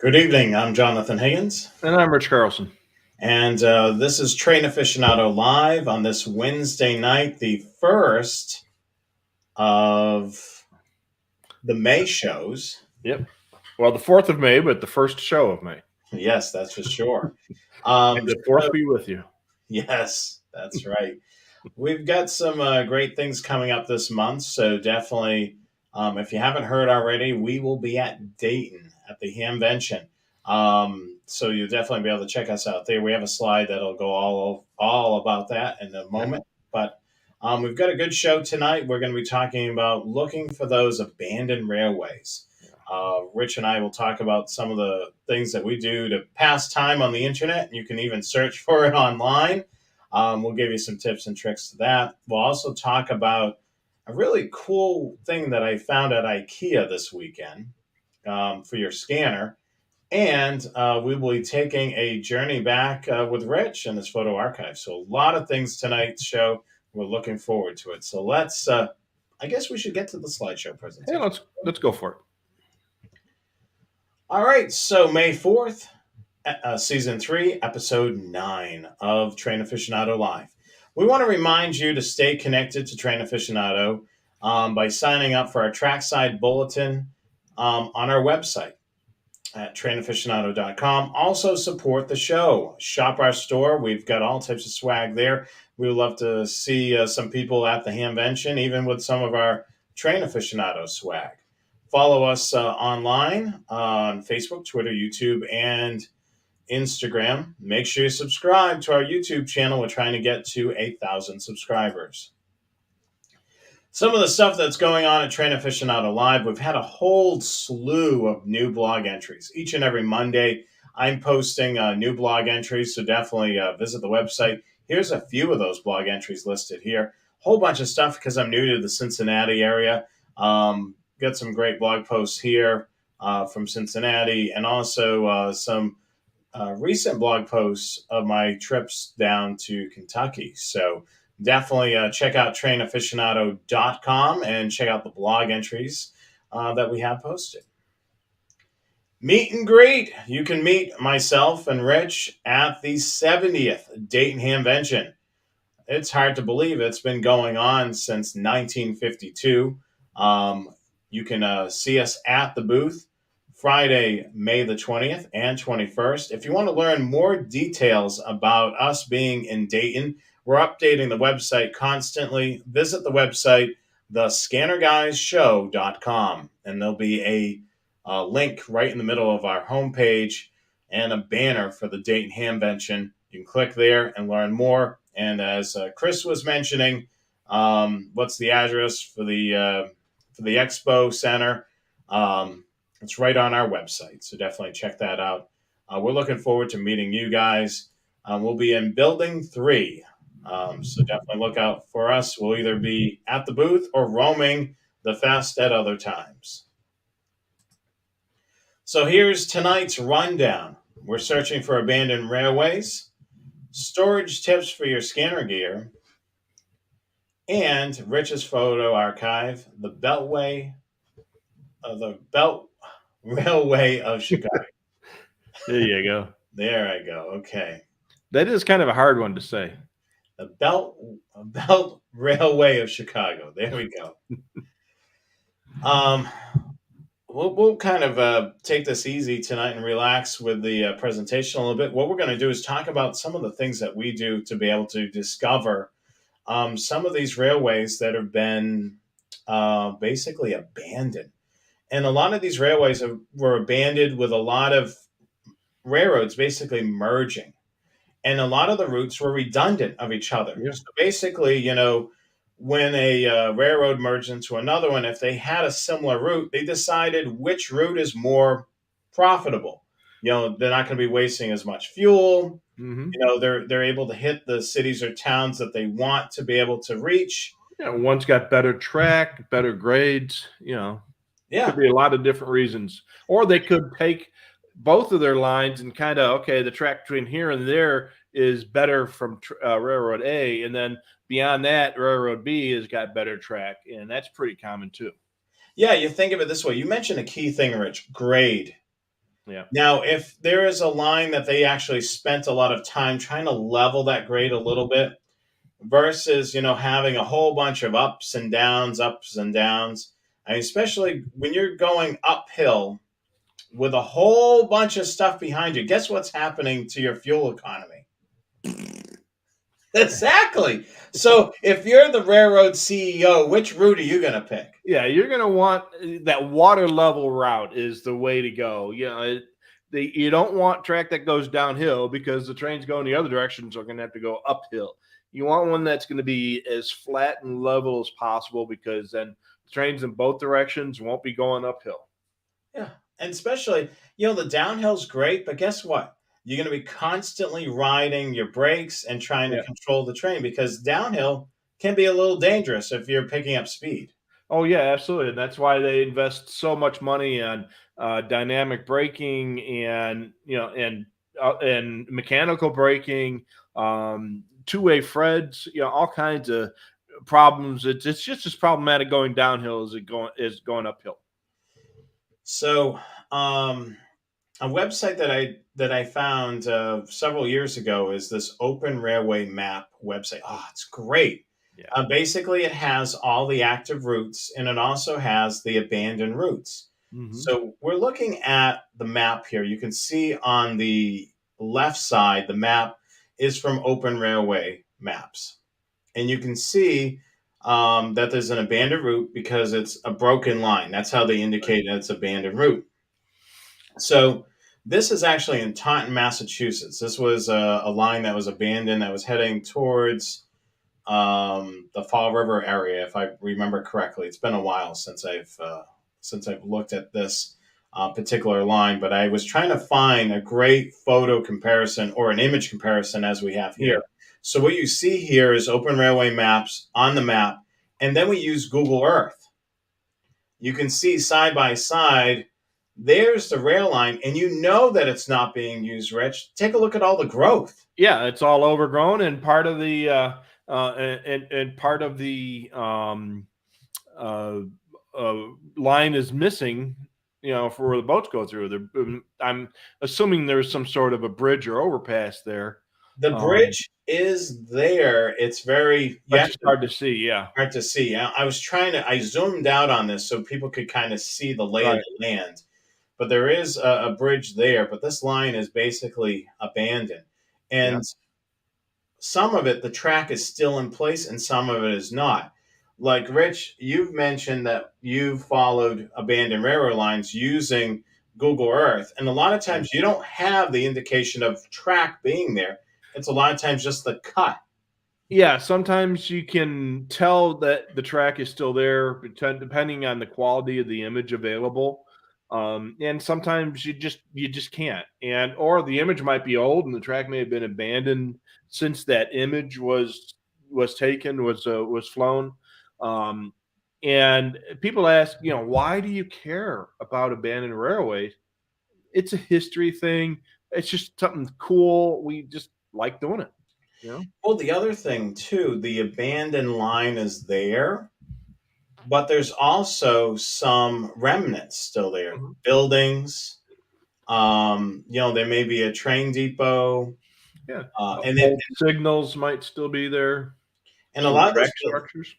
Good evening. I'm Jonathan Higgins, And I'm Rich Carlson. and this is Train Aficionado Live on this Wednesday night, the first of the May shows. Yep. Well, the 4th of May, but the first show of May. Yes, that's for sure. And the So, 4th be with you. yes, that's right. We've got some great things coming up this month, so definitely, if you haven't heard already, we will be at Dayton at the Hamvention. So you'll definitely be able to check us out there. We have a slide that'll go all about that in a Yep. moment. But we've got a good show tonight. We're going to be talking about looking for those abandoned railways. Rich and I will talk about some of the things that we do to pass time on the internet. You can even search for it online. We'll give you some tips and tricks to that. We'll also talk about a really cool thing that I found at IKEA this weekend for your scanner. And we will be taking a journey back with Rich and his photo archive. So, a lot of things tonight's show. We're looking forward to it. So, I guess we should get to the slideshow Hey, presentation. let's go for it. All right. So, May 4th, Season 3, Episode 9 of Train Aficionado Live. We want to remind you to stay connected to Train Aficionado by signing up for our trackside bulletin on our website at trainaficionado.com. Also, support the show. Shop our store. We've got all types of swag there. We would love to see some people at the Hamvention, even with some of our Train Aficionado swag. Follow us online on Facebook, Twitter, YouTube, and Instagram. Make sure you subscribe to our YouTube channel. We're trying to get to 8,000 subscribers. Some of the stuff that's going on at Train Aficionado Live, we've had a whole slew of new blog entries. Each and every Monday, I'm posting new blog entries, so definitely visit the website. Here's a few of those blog entries listed here. Whole bunch of stuff because I'm new to the Cincinnati area. Got some great blog posts here from Cincinnati, and also some recent blog posts of my trips down to Kentucky. So definitely check out trainaficionado.com and check out the blog entries that we have posted. Meet and greet. You can meet myself and Rich at the 70th Dayton Hamvention. It's hard to believe it's been going on since 1952. You can see us at the booth Friday, May the 20th and 21st. If you want to learn more details about us being in Dayton, we're updating the website constantly. Visit the website, thescannerguyshow.com, and there'll be a link right in the middle of our homepage and a banner for the Dayton Hamvention. You can click there and learn more. And as Chris was mentioning, what's the address for the Expo Center? It's right on our website, so definitely check that out. We're looking forward to meeting you guys. We'll be in Building 3, so definitely look out for us. We'll either be at the booth or roaming the fest at other times. So here's tonight's rundown. We're searching for abandoned railways, storage tips for your scanner gear, and Rich's photo archive, the Belt Railway of Chicago. There you go. There I go. Okay. That is kind of a hard one to say. The Belt Railway of Chicago. There we go. We'll kind of take this easy tonight and relax with the presentation a little bit. What we're going to do is talk about some of the things that we do to be able to discover some of these railways that have been basically abandoned. And a lot of these railways were abandoned with a lot of railroads basically merging. And a lot of the routes were redundant of each other. Yeah. So basically, when a railroad merged into another one, if they had a similar route, they decided which route is more profitable. They're not going to be wasting as much fuel. Mm-hmm. They're able to hit the cities or towns that they want to be able to reach. Yeah, one's got better track, better grades. Yeah. Could be a lot of different reasons. Or they could take both of their lines and kind of, okay, the track between here and there is better from Railroad A, and then beyond that, Railroad B has got better track, and that's pretty common too. Yeah, you think of it this way. You mentioned a key thing, Rich, grade. Yeah. Now, if there is a line that they actually spent a lot of time trying to level that grade a little bit versus, having a whole bunch of ups and downs. I mean, especially when you're going uphill with a whole bunch of stuff behind you, guess what's happening to your fuel economy? Exactly. So if you're the railroad CEO, which route are you going to pick? Yeah, you're gonna want that water level route is the way to go. You don't want track that goes downhill because the trains going the other directions are gonna have to go uphill. You want one that's going to be as flat and level as possible because then trains in both directions won't be going uphill. Yeah. And especially, the downhill's great, but guess what? You're going to be constantly riding your brakes and trying to Yeah. control the train because downhill can be a little dangerous if you're picking up speed. Oh yeah, absolutely. And that's why they invest so much money on dynamic braking and mechanical braking, two-way Freds, all kinds of problems. It's just as problematic going downhill as going uphill. So, a website that I found several years ago is this Open Railway Map website. Oh, it's great. Yeah. Basically, it has all the active routes and it also has the abandoned routes. Hmm. So we're looking at the map here. You can see on the left side, the map is from Open Railway Maps, and you can see that there's an abandoned route because it's a broken line. That's how they indicate that it's abandoned route. So this is actually in Taunton, Massachusetts. This was a line that was abandoned that was heading towards the Fall River area, if I remember correctly. It's been a while since I've looked at this particular line, but I was trying to find a great photo comparison or an image comparison as we have Yeah. here. So what you see here is Open Railway Maps on the map, and then we use Google Earth. You can see side by side. There's the rail line, and you know that it's not being used, Rich. Take a look at all the growth. Yeah, it's all overgrown, and part of the and part of the uh, line is missing. For where the boats go through. I'm assuming there's some sort of a bridge or overpass there, The um, bridge is there. It's very, you but have just to hard to see. Yeah, hard to see. I zoomed out on this so people could kind of see the lay of right. the land. But there is a bridge there, but this line is basically abandoned. Yeah. And some of it, the track is still in place and some of it is not. Like Rich, you've mentioned that you've followed abandoned railroad lines using Google Earth. And a lot of Yeah. times you don't have the indication of track being there. It's a lot of times just the cut. Yeah, sometimes you can tell that the track is still there, depending on the quality of the image available. And sometimes you just can't. And or the image might be old, and the track may have been abandoned since that image was taken, was flown. Um, and people ask, why do you care about abandoned railways? It's a history thing. It's just something cool. We just like doing it. You know. Well, the other thing too, the abandoned line is there, but there's also some remnants still there. Mhm. Buildings, there may be a train depot, Yeah, and it old signals might still be there, and a some lot of track this structures.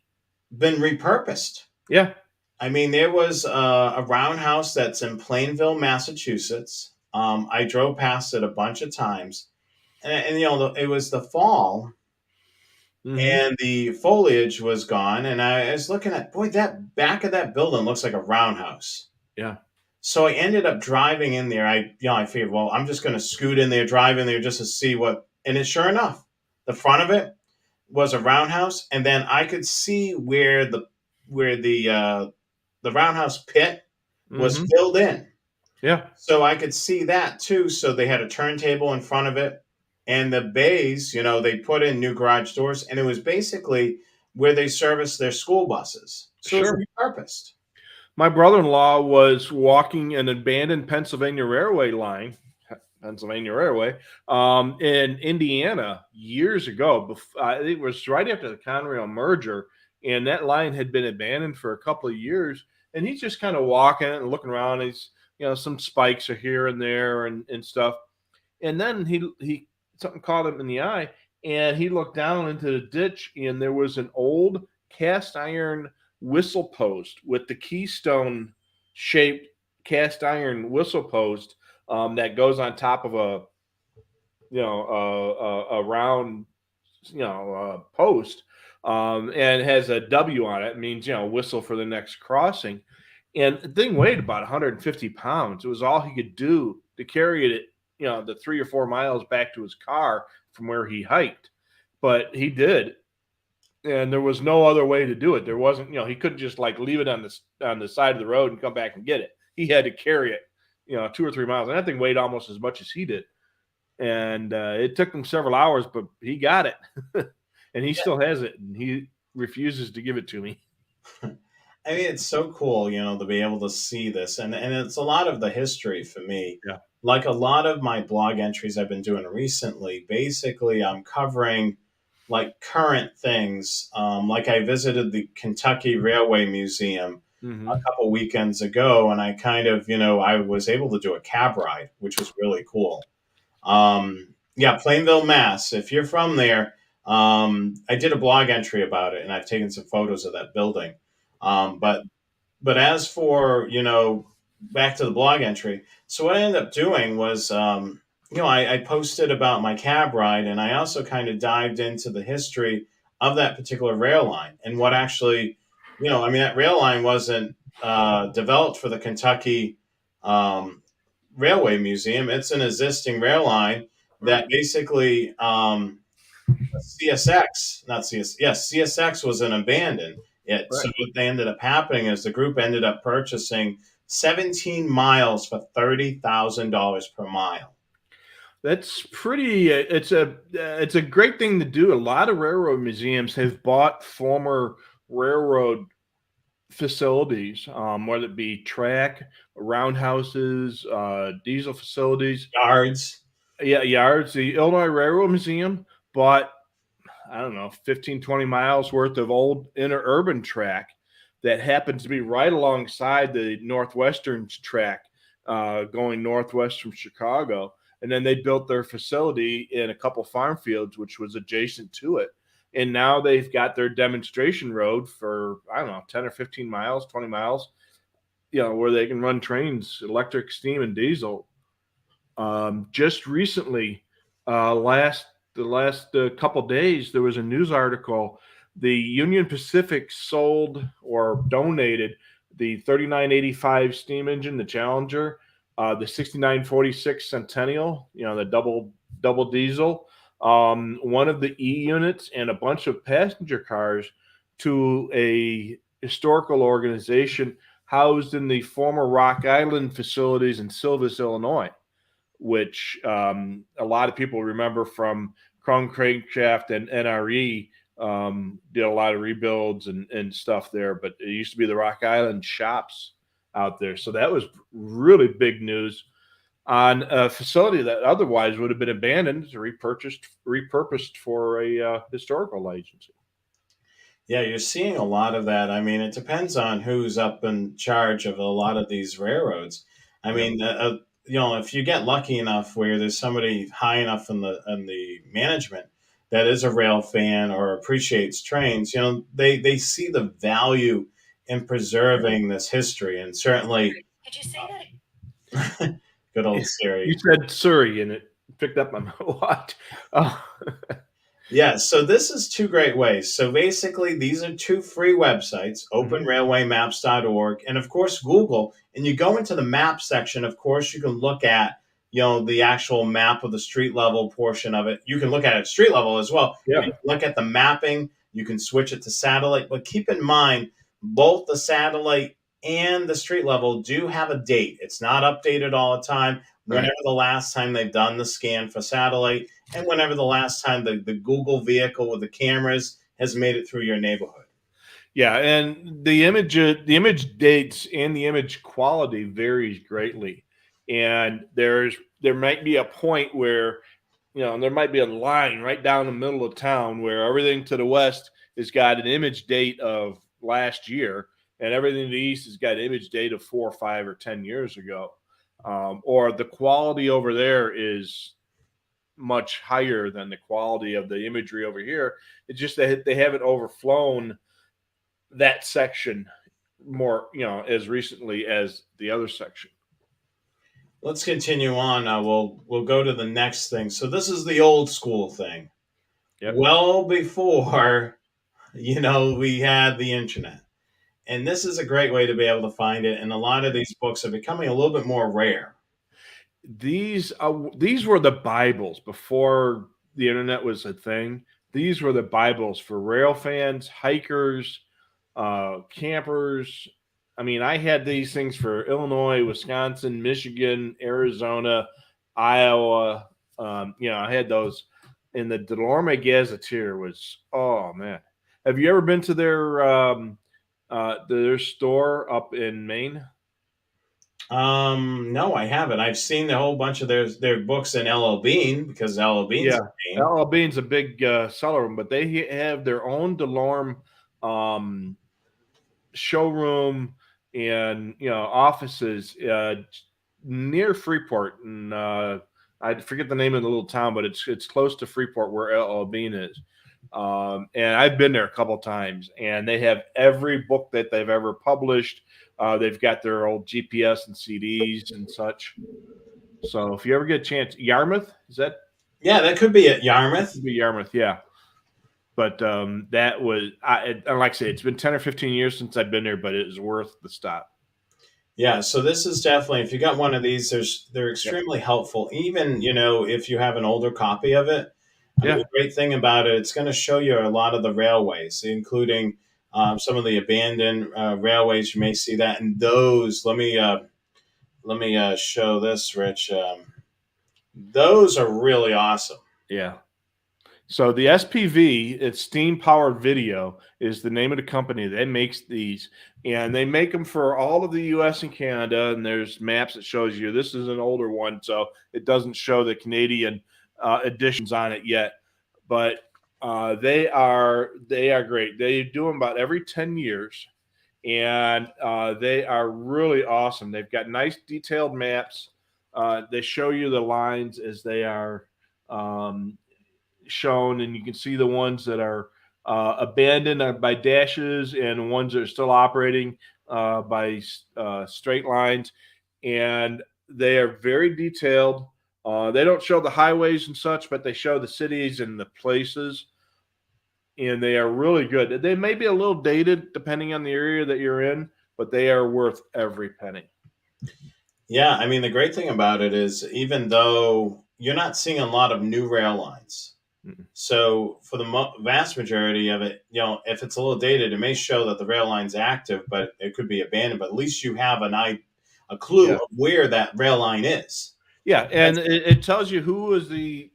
been repurposed. Yeah. I mean, there was a roundhouse that's in Plainville, Massachusetts. I drove past it a bunch of times, and it was the fall, Mhm. and the foliage was gone, and I was looking at, boy, that back of that building looks like a roundhouse. Yeah. So I ended up driving in there. I figured, well, I'm just going to scoot in there, drive in there just to see what. And sure enough, the front of it was a roundhouse, and then I could see where the roundhouse pit was Mhm. filled in. Yeah. So I could see that too. So they had a turntable in front of it, and the bays, they put in new garage doors, and it was basically where they serviced their school buses. So it was Sure. repurposed. My brother-in-law was walking an abandoned Pennsylvania Railway line, Pennsylvania Railway, in Indiana years ago. It was right after the Conrail merger, and that line had been abandoned for a couple of years. And he's just kind of walking and looking around. some spikes are here and there and stuff. And then he something caught him in the eye, and he looked down into the ditch, and there was an old cast iron whistle post with the keystone shaped cast iron whistle post that goes on top of a round post, and has a W on it. It means whistle for the next crossing. And the thing weighed about 150 pounds. It was all he could do to carry it, the 3 or 4 miles back to his car from where he hiked. But he did, and there was no other way to do it. There wasn't, he couldn't just like leave it on the side of the road and come back and get it. He had to carry it, 2 or 3 miles. And that thing weighed almost as much as he did. And it took him several hours, but he got it. And he still has it, and he refuses to give it to me. I mean, it's so cool, to be able to see this. And it's a lot of the history for me. Yeah. Like a lot of my blog entries I've been doing recently, basically I'm covering like current things. Like I visited the Kentucky Railway Museum a couple weekends ago, and I kind of, I was able to do a cab ride, which was really cool. Yeah, Plainville, Mass. If you're from there, I did a blog entry about it, and I've taken some photos of that building. But as for, back to the blog entry, so what I ended up doing was, I posted about my cab ride, and I also kind of dived into the history of that particular rail line and what actually, I mean, that rail line wasn't developed for the Kentucky Railway Museum. It's an existing rail line that basically CSX, not CS, yes, CSX was an abandoned. So what they ended up happening is the group ended up purchasing 17 miles for $30,000 per mile. That's pretty. It's a great thing to do. A lot of railroad museums have bought former railroad facilities, whether it be track, roundhouses, diesel facilities, Yards. Yeah, yards. The Illinois Railroad Museum bought, I don't know, 15, 20 miles worth of old interurban track that happens to be right alongside the Northwestern track going northwest from Chicago. And then they built their facility in a couple farm fields, which was adjacent to it. And now they've got their demonstration road for, I don't know, 10 or 15 miles, 20 miles, where they can run trains, electric, steam, and diesel. Just recently, the last couple days, there was a news article. The Union Pacific sold or donated the 3985 steam engine, the Challenger, the 6946 Centennial, the double diesel, one of the E units, and a bunch of passenger cars to a historical organization housed in the former Rock Island facilities in Silvis, Illinois, which a lot of people remember from Chrome Crankshaft and NRE. Did a lot of rebuilds and stuff there, but it used to be the Rock Island shops out there. So that was really big news on a facility that otherwise would have been abandoned, repurposed for a historical agency. Yeah, you're seeing a lot of that. I mean, it depends on who's up in charge of a lot of these railroads. I mean, if you get lucky enough where there's somebody high enough in the management that is a rail fan or appreciates trains, they see the value in preserving this history. And certainly, Did you say that? Good old Siri. You said Surrey, and it picked up my watch. Yeah, so this is two great ways. So basically, these are two free websites, openrailwaymaps.org, and of course, Google. And you go into the map section, of course, you can look at, the actual map of the street level portion of it. You can look at it at street level as well. Yeah. You can look at the mapping. You can switch it to satellite. But keep in mind, both the satellite and the street level do have a date. It's not updated all the time. Whenever the last time they've done the scan for satellite, and whenever the last time the Google vehicle with the cameras has made it through your neighborhood. Yeah, and the image dates and the image quality varies greatly. And there might be a point where, there might be a line right down the middle of town where everything to the west has got an image date of last year, and everything to the east has got an image date of 4 or 5 or 10 years ago. or the quality over there is much higher than the quality of the imagery over here. It's just that they haven't overflown that section more, as recently as the other section. Let's continue on. We'll go to the next thing. So this is the old school thing. Yep. Well before we had the internet. And this is a great way to be able to find it. And a lot of these books are becoming a little bit more rare. These were the Bibles before the internet was a thing. These were the Bibles for rail fans, hikers, campers. I mean, I had these things for Illinois, Wisconsin, Michigan, Arizona, Iowa. I had those. And the Delorme Gazetteer was, oh man. Have you ever been to their store up in Maine? No, I haven't. I've seen a whole bunch of their books in LL Bean because LL Bean's in Maine. LL Bean's a big seller of them, but they have their own Delorme showroom and offices near Freeport, and I forget the name of the little town, but it's close to Freeport where LL Bean is. And I've been there a couple times, and they have every book that they've ever published. They've got their old GPS and CDs and such. So if you ever get a chance, Yarmouth, is that? Yeah, that could be at Yarmouth. Could be Yarmouth, yeah. But that was, and like I say, it's been 10 or 15 years since I've been there, but it is worth the stop. Yeah, so this is definitely, if you got one of these, they're extremely helpful. Even, if you have an older copy of it. The great thing about it, it's going to show you a lot of the railways, including some of the abandoned railways. You may see that. And those, let me show this, Rich. Those are really awesome. Yeah. So the SPV, it's Steam Powered Video, is the name of the company that makes these, and they make them for all of the U.S. and Canada. And there's maps that shows you this is an older one, so it doesn't show the Canadian editions on it yet. But they are great. They do them about every 10 years, and they are really awesome. They've got nice detailed maps. They show you the lines as they are shown, and you can see the ones that are abandoned by dashes and ones that are still operating by straight lines, and they are very detailed. They don't show the highways and such, but they show the cities and the places, and they are really good. They may be a little dated depending on the area that you're in, but they are worth every penny. Yeah, I mean, the great thing about it is even though you're not seeing a lot of new rail lines, so for the vast majority of it, if it's a little dated, it may show that the rail line's active, but it could be abandoned. But at least you have a clue of where that rail line is. Yeah, and it tells you who was the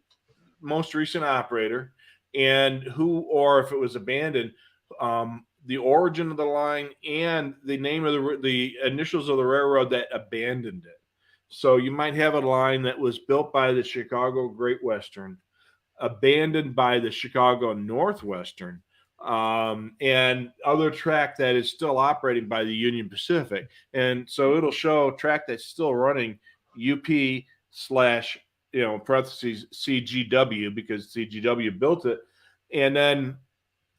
most recent operator and who, or if it was abandoned, the origin of the line and the name of the initials of the railroad that abandoned it. So you might have a line that was built by the Chicago Great Western, abandoned by the Chicago Northwestern, and other track that is still operating by the Union Pacific. And so it'll show a track that's still running UP / parentheses CGW, because CGW built it. And then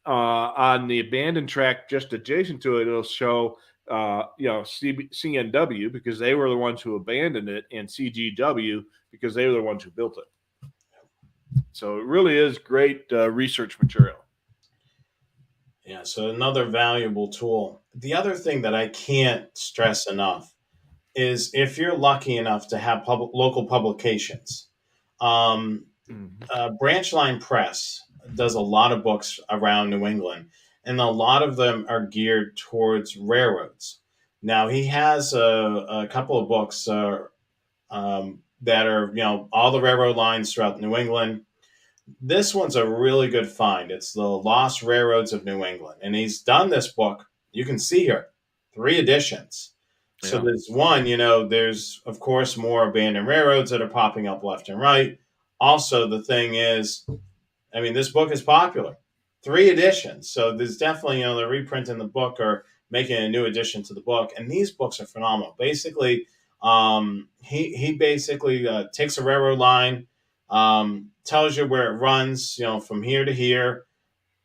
on the abandoned track just adjacent to it, it'll show CNW, because they were the ones who abandoned it, and CGW because they were the ones who built it. So it really is great research material. Yeah, so another valuable tool. The other thing that I can't stress enough is if you're lucky enough to have local publications. Branchline Press does a lot of books around New England, and a lot of them are geared towards railroads. Now, he has a couple of books that are, all the railroad lines throughout New England. This one's a really good find. It's The Lost Railroads of New England. And he's done this book. You can see here, 3 editions. Yeah. So there's one, there's, of course, more abandoned railroads that are popping up left and right. Also, the thing is, this book is popular. 3 editions. So there's definitely, they're reprinting the book or making a new addition to the book. And these books are phenomenal. Basically, He basically takes a railroad line, tells you where it runs, from here to here,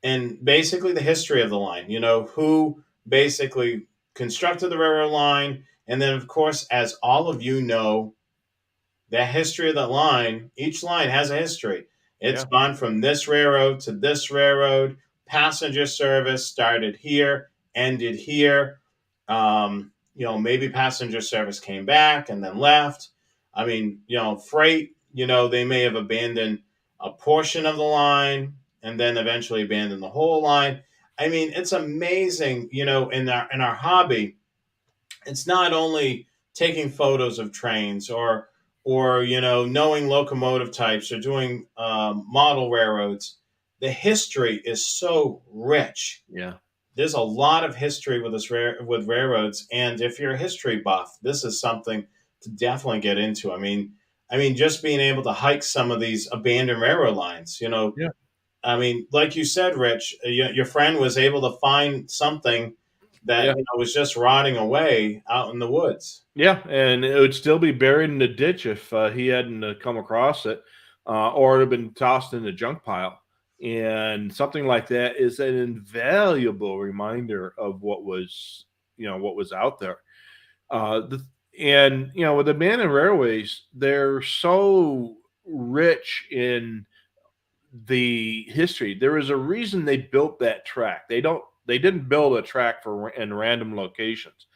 and basically the history of the line. Who basically constructed the railroad line, and then of course, as all of you know, the history of that line, each line has a history. It's Yeah. gone from this railroad to this railroad. Passenger service started here, ended here. Maybe passenger service came back and then left. I mean, freight, they may have abandoned a portion of the line and then eventually abandoned the whole line. I mean, it's amazing, in our hobby. It's not only taking photos of trains or knowing locomotive types or doing model railroads. The history is so rich. Yeah. There's a lot of history with with railroads, and if you're a history buff, this is something to definitely get into. I mean, just being able to hike some of these abandoned railroad lines. Yeah. I mean, like you said, Rich, your friend was able to find something that Yeah. was just rotting away out in the woods. Yeah, and it would still be buried in the ditch if he hadn't come across it, or it had been tossed in the junk pile. And something like that is an invaluable reminder of what was out there. With abandoned railways, they're so rich in the history. There is a reason they built that track. They didn't build a track in random locations.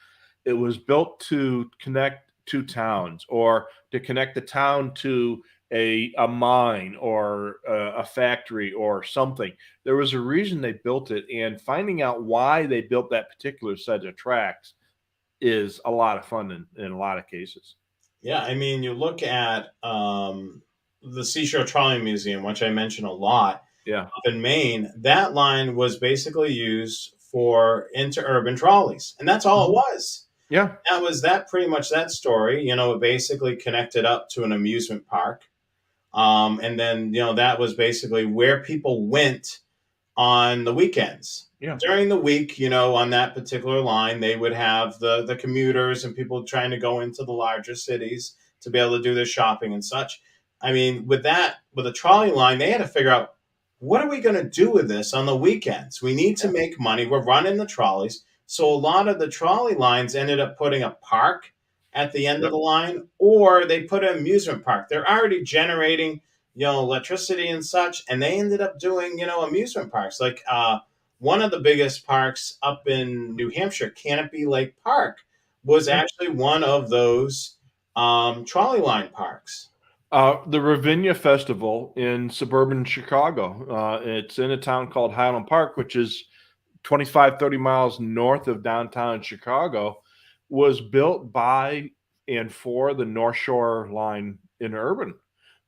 It was built to connect two towns, or to connect the town to a mine or a factory or something. There was a reason they built it, and finding out why they built that particular set of tracks is a lot of fun in a lot of cases. Yeah, I mean, you look at the Seashore Trolley Museum, which I mention a lot Yeah. up in Maine. That line was basically used for interurban trolleys, and that's all it Mhm. was. Yeah. That was that pretty much that story. It basically connected up to an amusement park, and then that was basically where people went on the weekends. Yeah. During the week, on that particular line, they would have the commuters and people trying to go into the larger cities to be able to do their shopping and such. I mean, with a trolley line, they had to figure out, what are we going to do with this on the weekends? We need to Yeah. make money. We're running the trolleys. So a lot of the trolley lines ended up putting a park at the end of Yep. the line, or they put an amusement park. They're already generating electricity and such, and they ended up doing amusement parks. Like one of the biggest parks up in New Hampshire, Canopy Lake Park, was Yeah. actually one of those trolley line parks. The Ravinia Festival in suburban Chicago. It's in a town called Highland Park, which is 25, 30 miles north of downtown Chicago, was built by and for the North Shore line interurban.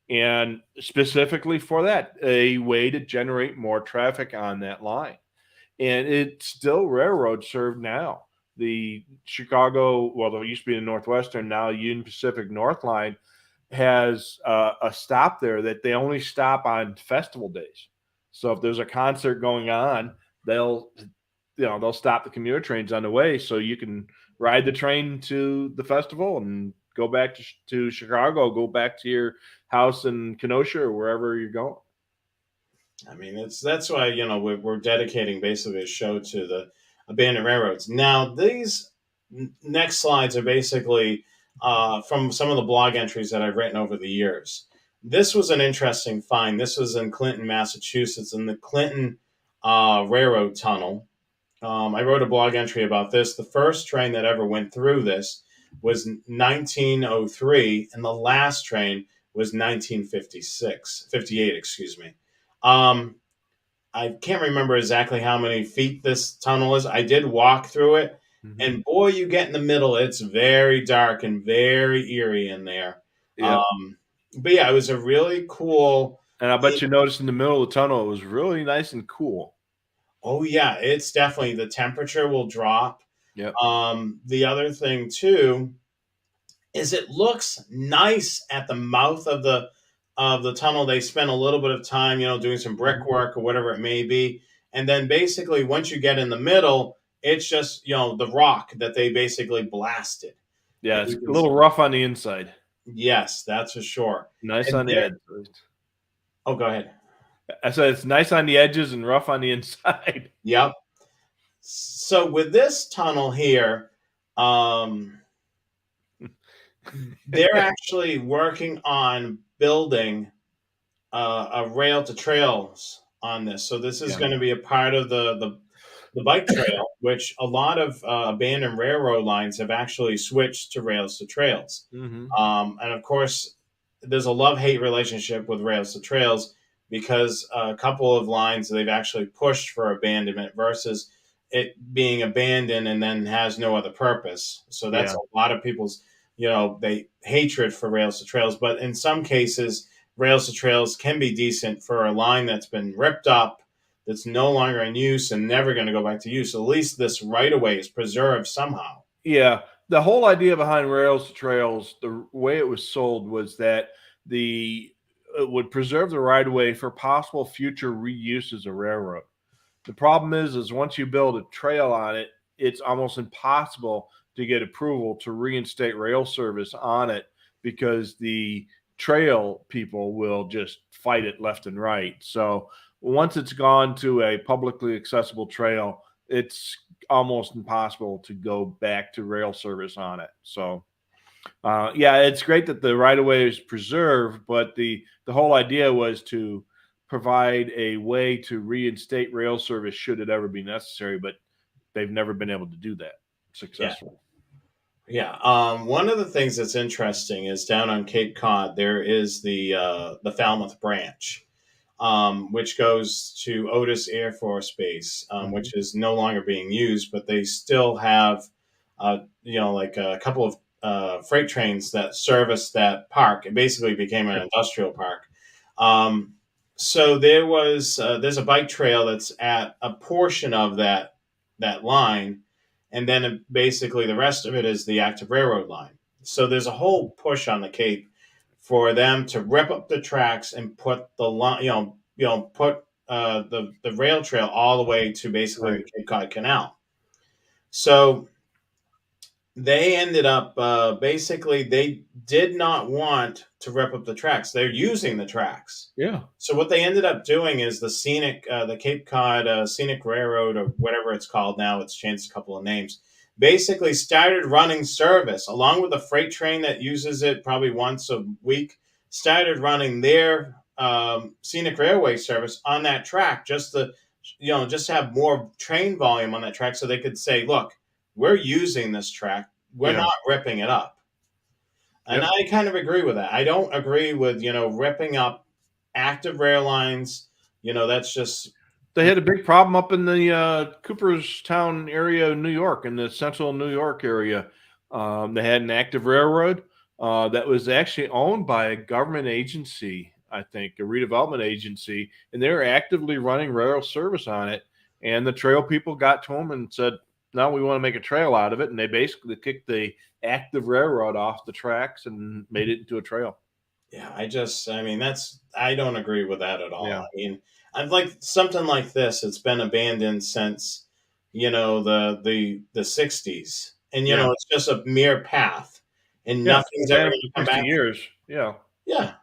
And specifically for that, a way to generate more traffic on that line. And it's still railroad served now. The Chicago, well, there used to be the Northwestern, now Union Pacific North Line has a stop there that they only stop on festival days. So if there's a concert going on, they'll stop the commuter trains on the way, so you can ride the train to the festival and go back to Chicago, go back to your house in Kenosha or wherever you're going. I mean, that's why we're dedicating basically a show to the abandoned railroads. Now, these next slides are basically from some of the blog entries that I've written over the years. This was an interesting find. This was in Clinton, Massachusetts, in the Clinton Railroad Tunnel. I wrote a blog entry about this. The first train that ever went through this was 1903, and the last train was 1958, excuse me. Um, I can't remember exactly how many feet this tunnel is. I did walk through it, Mhm. and boy, you get in the middle, it's very dark and very eerie in there. Yep. But yeah, it was a really cool. And I bet you noticed in the middle of the tunnel, it was really nice and cool. Oh yeah, it's definitely, the temperature will drop. Yep. The other thing too is it looks nice at the mouth of the tunnel. They spent a little bit of time, doing some Mhm. brickwork or whatever it may be, and then basically once you get in the middle, it's just the rock that they basically blasted. Yeah, And it's you a can, little rough on the inside. yes, that's for sure. Nice And on the there, edge. oh, go ahead. I said it's nice on the edges and rough on the inside. Yep. So with this tunnel here, um, they're actually working on building a rail to trails on this. So this is Yeah. going to be a part of the bike trail, which a lot of abandoned railroad lines have actually switched to rails to trails. Hmm. And of course, there's a love hate relationship with rails to trails because a couple of lines they've actually pushed for abandonment versus it being abandoned and then has no other purpose. So that's Yeah. a lot of people's, they hatred for rails to trails. But in some cases, rails to trails can be decent for a line that's been ripped up, that's no longer in use and never going to go back to use. At least this right of way is preserved somehow. Yeah. The whole idea behind rails to trails, the way it was sold was that the it would preserve the right of way for possible future reuse as a railroad. The problem is once you build a trail on it, it's almost impossible to get approval to reinstate rail service on it because the trail people will just fight it left and right. So once it's gone to a publicly accessible trail, it's almost impossible to go back to rail service on it. So yeah, it's great that the right of way is preserved, but the whole idea was to provide a way to reinstate rail service should it ever be necessary, but they've never been able to do that Yeah. successfully. Yeah. One of the things that's interesting is down on Cape Cod, there is the Falmouth branch, which goes to Otis Air Force Base, Mhm. which is no longer being used, but they still have, like a couple of freight trains that service that park. It basically became an Yeah. industrial park. Um, so there's a bike trail that's at a portion of that line, and then basically the rest of it is the active railroad line. So there's a whole push on the Cape for them to rip up the tracks and put the line, put the rail trail all the way to basically Right. the Cape Cod Canal. So they ended up basically they did not want to rip up the tracks. They're using the tracks. Yeah. So what they ended up doing is the Cape Cod Scenic Railroad or whatever it's called now. It's changed a couple of names. Basically, started running service along with the freight train that uses it probably once a week. Started running their scenic railway service on that track just to, just have more train volume on that track, so they could say, "Look, we're using this track. We're Yeah. not ripping it up." And Yep. I kind of agree with that. I don't agree with, ripping up active rail lines. That's just, They had a big problem up in the Cooperstown area of New York, in the central New York area. They had an active railroad that was actually owned by a government agency, I think, a redevelopment agency, and they were actively running rail service on it. And the trail people got to them and said, "No, we want to make a trail out of it." And they basically kicked the active railroad off the tracks and made it into a trail. yeah, I mean, I don't agree with that at all. Yeah. I mean, I'd like something like this. It's been abandoned since, the 60s. And, Yeah. it's just a mere path and Yeah. nothing's ever Been going to for come 60 back. years. Yeah. Yeah.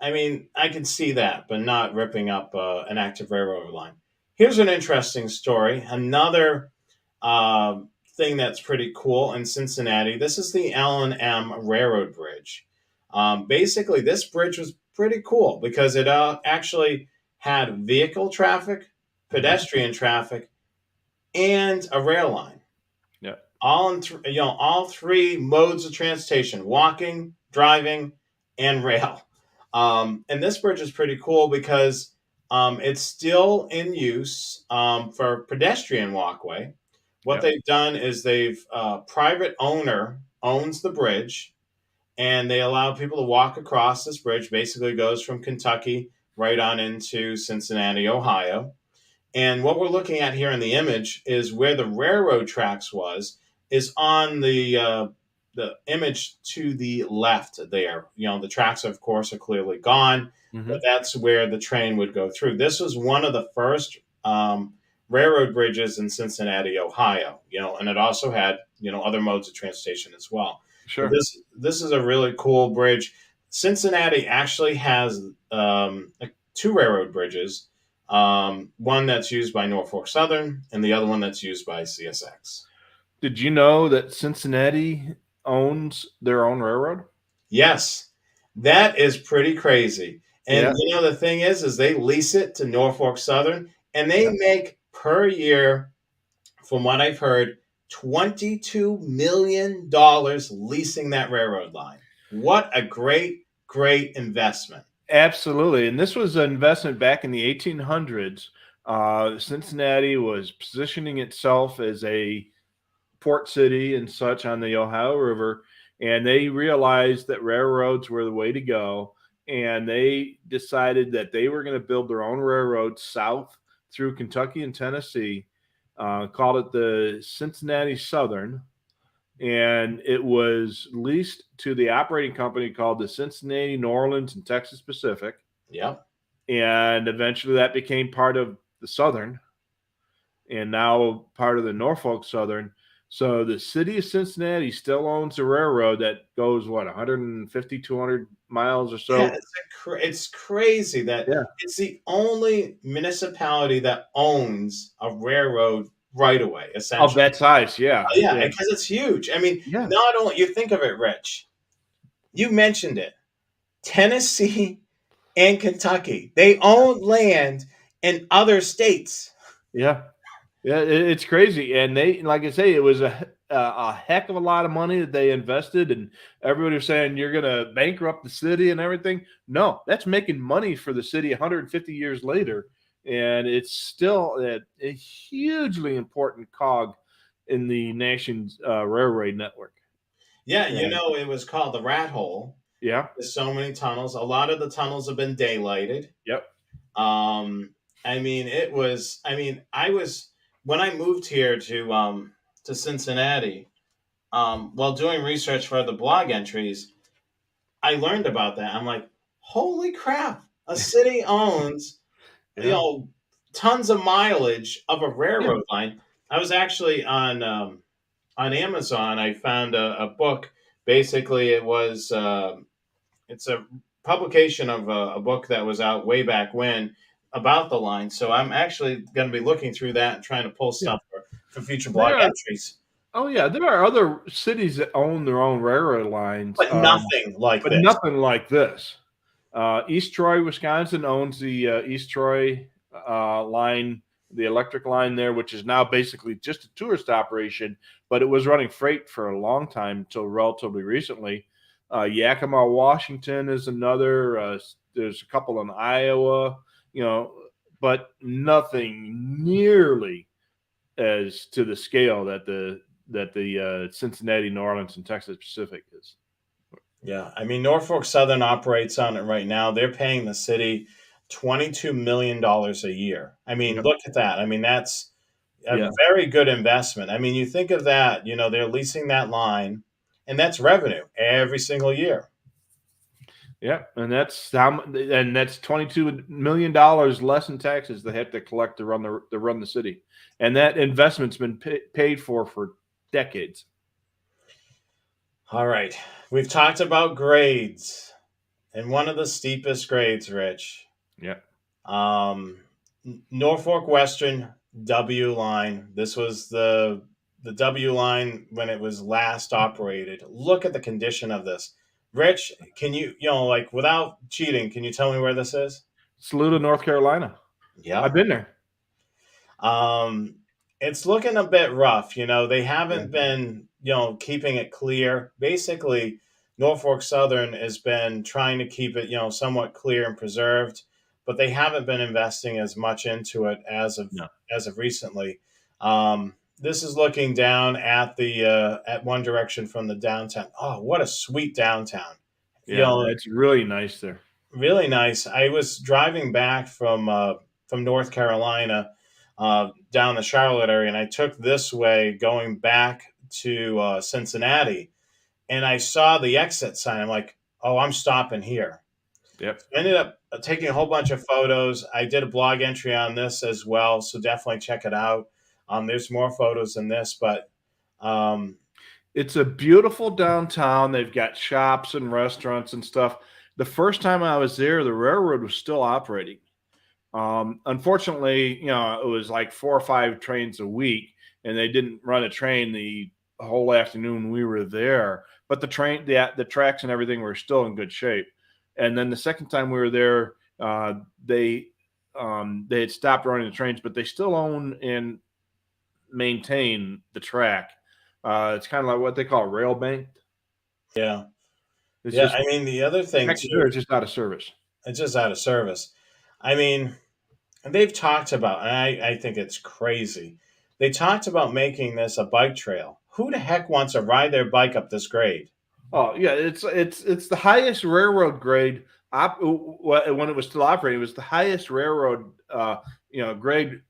I mean, I can see that, but not ripping up an active railroad line. Here's an interesting story. Another thing that's pretty cool in Cincinnati. This is the L&M Railroad Bridge. Basically, this bridge was pretty cool because it actually had vehicle traffic, Mhm. pedestrian traffic, and a rail line. Yeah. All three modes of transportation: walking, driving, and rail. And this bridge is pretty cool because it's still in use for pedestrian walkway. What Yeah. they've done is they've private owner owns the bridge, and they allow people to walk across this bridge. Basically, goes from Kentucky right on into Cincinnati, Ohio. And what we're looking at here in the image is where the railroad tracks is on the image to the left there. The tracks, of course, are clearly gone, but Mhm. that's where the train would go through. This was one of the first railroad bridges in Cincinnati, Ohio. And it also had other modes of transportation as well. But Sure. this is a really cool bridge. Cincinnati actually has two railroad bridges. One that's used by Norfolk Southern, and the other one that's used by CSX. Did you know that Cincinnati owns their own railroad? Yes, that is pretty crazy. And Yeah. the thing is they lease it to Norfolk Southern, and they Yeah. make per year, from what I've heard, $22 million leasing that railroad line. What a great, great investment. Absolutely. And this was an investment back in the 1800s. Cincinnati was positioning itself as a port city and such on the Ohio River, and they realized that railroads were the way to go. And they decided that they were going to build their own railroad south through Kentucky and Tennessee, called it the Cincinnati Southern. And it was leased to the operating company called the Cincinnati, New Orleans, and Texas Pacific. Yep. And eventually that became part of the Southern and now part of the Norfolk Southern. So the city of Cincinnati still owns a railroad that goes, 150, 200 miles or Yeah, so? it's crazy that Yeah. it's the only municipality that owns a railroad right away, Of essentially. that size. Yeah. Yeah, Yeah. because it's huge. I mean, Yeah. not only you think of it, Rich, you mentioned it. Tennessee and Kentucky, they own land in other states. Yeah. Yeah, it's crazy, and they, like I say, it was a heck of a lot of money that they invested, and everybody was saying you're going to bankrupt the city and everything. No, that's making money for the city 150 years later, and it's still a hugely important cog in the nation's railroad network. Yeah, Yeah, it was called the Rat Hole. yeah, There's so many tunnels. A lot of the tunnels have been daylighted. yep, I mean, it was. I mean, I was when I moved here to Cincinnati. While doing research for the blog entries, I learned about that. I'm like, holy crap! A city owns, you yeah, know, tons of mileage of a yeah, railroad line. I was actually on Amazon. I found a book. Basically, it's a publication of a book that was out way back when about the line. So I'm actually going to be looking through that and trying to pull yeah. stuff for future blog There are, entries. oh yeah, there are other cities that own their own railroad lines. But nothing like But this. nothing like this. East Troy, Wisconsin owns the East Troy line, the electric line there, which is now basically just a tourist operation, but it was running freight for a long time until relatively recently. Yakima, Washington is another. There's a couple in Iowa, you know, but nothing nearly as to the scale that the Cincinnati, New Orleans, and Texas Pacific is. Yeah, I mean Norfolk Southern operates on it right now. They're paying the city $22 million a year. I mean, Yep. look at that. I mean, that's a Yeah. very good investment. I mean, you think of that. They're leasing that line, and that's revenue every single year. Yeah, and that's $22 million less in taxes they have to collect to run the city, and that investment's been paid for decades. All right, we've talked about grades, and one of the steepest grades, Rich. Yeah, Um, Norfolk Western W line. This was the W line when it was last operated. Look at the condition of this. Rich, can like without cheating, can you tell me where this is? Saluda, North Carolina. I've Yep. been there. Um, it's looking a bit rough. They Yeah, haven't been, keeping it clear. Basically, Norfolk Southern has been trying to keep it, somewhat clear and preserved, but they haven't been investing as much into it no, as of recently. This is looking down at the at one direction from the downtown. Oh, what a sweet downtown! You yeah, know, it's really nice there. really nice. I was driving back from North Carolina down the Charlotte area, and I took this way going back to Cincinnati, and I saw the exit sign. I'm like, oh, I'm stopping here. Yep. I ended up taking a whole bunch of photos. I did a blog entry on this as well, so definitely check it out. There's more photos than this, but um, It's a beautiful downtown. They've got shops and restaurants and stuff. The first time I was there, the railroad was still operating. Unfortunately, it was like 4 or 5 trains a week, and they didn't run a train the whole afternoon we were there. But the tracks and everything were still in good shape. And then the second time we were there, they had stopped running the trains, but they still own and maintain the track. It's kind of like what they call rail banked. yeah, It's yeah. just I mean, the other thing track is there, too, it's just out of service. it's just out of service. I mean, and they've talked about, and I think it's crazy. They talked about making this a bike trail. Who the heck wants to ride their bike up this grade? Oh yeah, it's the highest railroad grade. When it was still operating, it was the highest railroad grade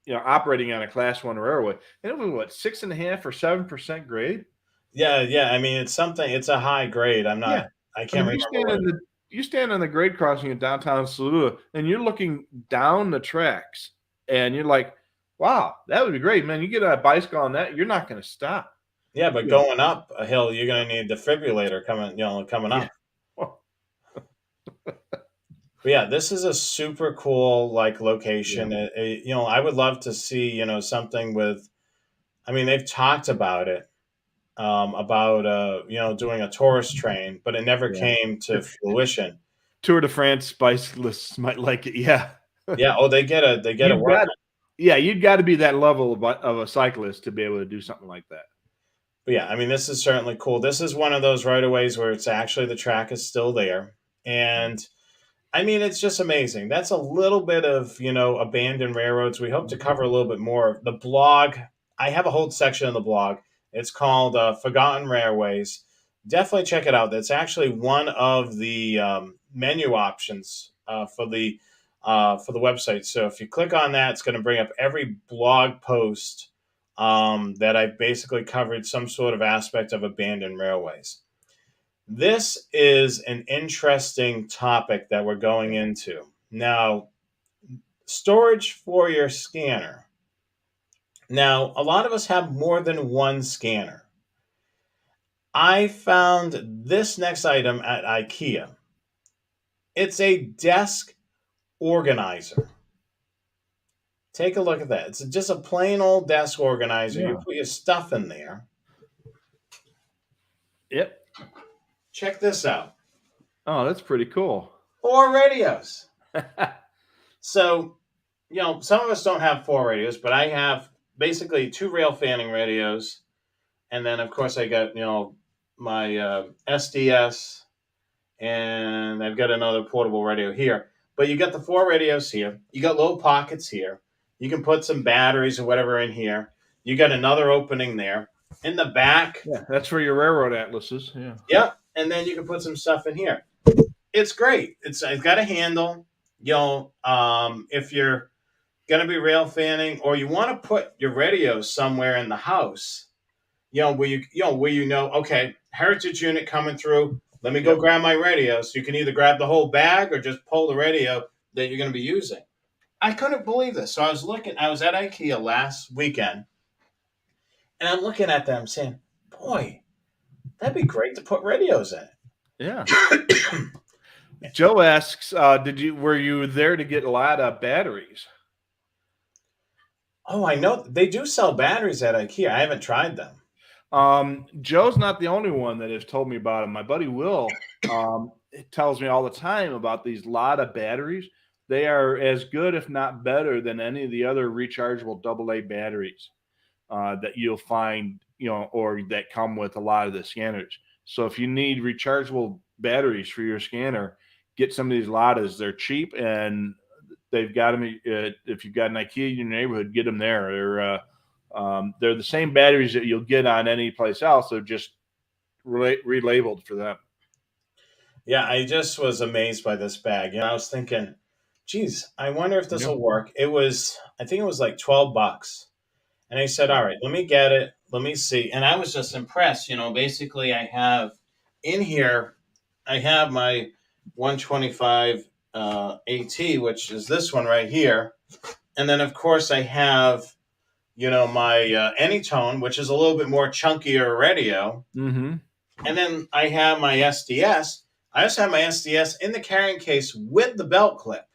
operating on a class 1 railway, and it was what 6.5 or 7% grade. Yeah, yeah. I mean, it's something. It's a high grade. Yeah, I I can't mean remember what. you stand on the grade crossing in downtown Saluda, and you're looking down the tracks, and you're like, wow, that would be great, man. You get a bicycle on that, you're not going to stop. Yeah, but You know, going up a hill, you're going to need a defibrillator coming yeah. up. But yeah, this is a super cool like location. Yeah. I would love to see something with. I mean, they've talked about it, about doing a tourist train, but it never Yeah. came to fruition. Tour de France bicyclists might like it. Yeah. Yeah. Oh, they get a You've work. got you've got to be that level of a cyclist to be able to do something like that. But yeah, I mean, this is certainly cool. This is one of those right of ways where it's actually the track is still there, and I mean, it's just amazing. That's a little bit of, abandoned railroads. We hope to cover a little bit more. The blog, I have a whole section of the blog. It's called Forgotten Railways. Definitely check it out. That's actually one of the menu options for the website. So if you click on that, it's going to bring up every blog post that I've basically covered some sort of aspect of abandoned railways. This is an interesting topic that we're going into. Now, storage for your scanner. Now, a lot of us have more than one scanner. I found this next item at IKEA. It's a desk organizer. Take a look at that. It's just a plain old desk organizer. You Yeah. put your stuff in there. Yep. Check this out. Oh, that's pretty cool. 4 radios. So, some of us don't have 4 radios, but I have basically 2 rail fanning radios. And then, of course, I got, my SDS, and I've got another portable radio here. But you got the 4 radios here. You got little pockets here. You can put some batteries or whatever in here. You got another opening there. In the back. Yeah, that's for your railroad atlases. Yeah. Yep. And then you can put some stuff in here. It's great. It's got a handle. If you're going to be rail fanning or you want to put your radios somewhere in the house, okay, heritage unit coming through. Let me go Yep. grab my radio. So you can either grab the whole bag or just pull the radio that you're going to be using. I couldn't believe this. So I was at IKEA last weekend and I'm looking at them saying, boy, that'd be great to put radios in. Yeah. Joe asks, were you there to get a lot of batteries? Oh, I know they do sell batteries at IKEA. I haven't tried them. Joe's not the only one that has told me about them. My buddy Will tells me all the time about these Lada batteries. They are as good, if not better, than any of the other rechargeable AA batteries that you'll find, or that come with a lot of the scanners. So if you need rechargeable batteries for your scanner, get some of these Ladas. They're cheap and they've got them. If you've got an IKEA in your neighborhood, get them there. They're the same batteries that you'll get on any place else. They're just relabeled for them. Yeah, I just was amazed by this bag. I was thinking, geez, I wonder if this will work. I think it was like $12. And I said, all right, let me get it. Let me see. And I was just impressed. Basically I have in here, I have my 125 AT, which is this one right here. And then, of course, I have, my Anytone, which is a little bit more chunkier radio. Mm-hmm. And then I have my SDS. I also have my SDS in the carrying case with the belt clip.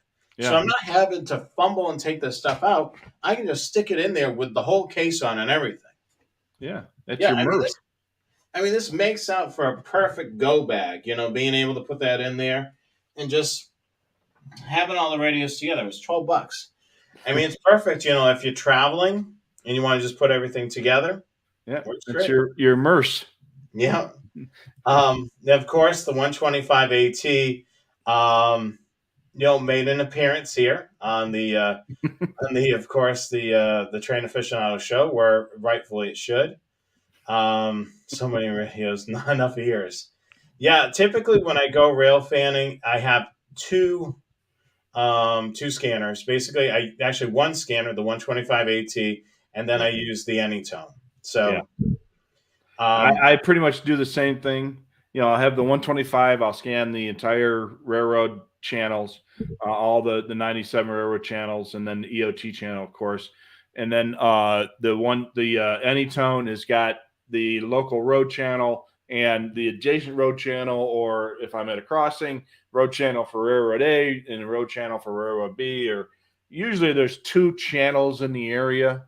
So Yeah. I'm not having to fumble and take this stuff out. I can just stick it in there with the whole case on and everything. Yeah. That's Yeah, your mirth. this makes out for a perfect go bag, being able to put that in there and just having all the radios together. It was $12. It's perfect, if you're traveling and you want to just put everything together. Yeah. Works That's great. your mirth. Yeah. Of course, the 125 AT, made an appearance here on the of course, the Train Aficionado show, where rightfully it should. So many radios, not enough ears. Yeah, typically when I go rail fanning, I have two scanners. Basically, I actually one scanner, the 125 AT, and then I use the Anytone. So, I pretty much do the same thing. I'll have the 125. I'll scan the entire railroad channels, all the 97 railroad channels, and then the EOT channel, of course. And then the Anytone has got the local road channel and the adjacent road channel, or if I'm at a crossing, road channel for railroad A and a road channel for railroad B. Or usually there's two channels in the area,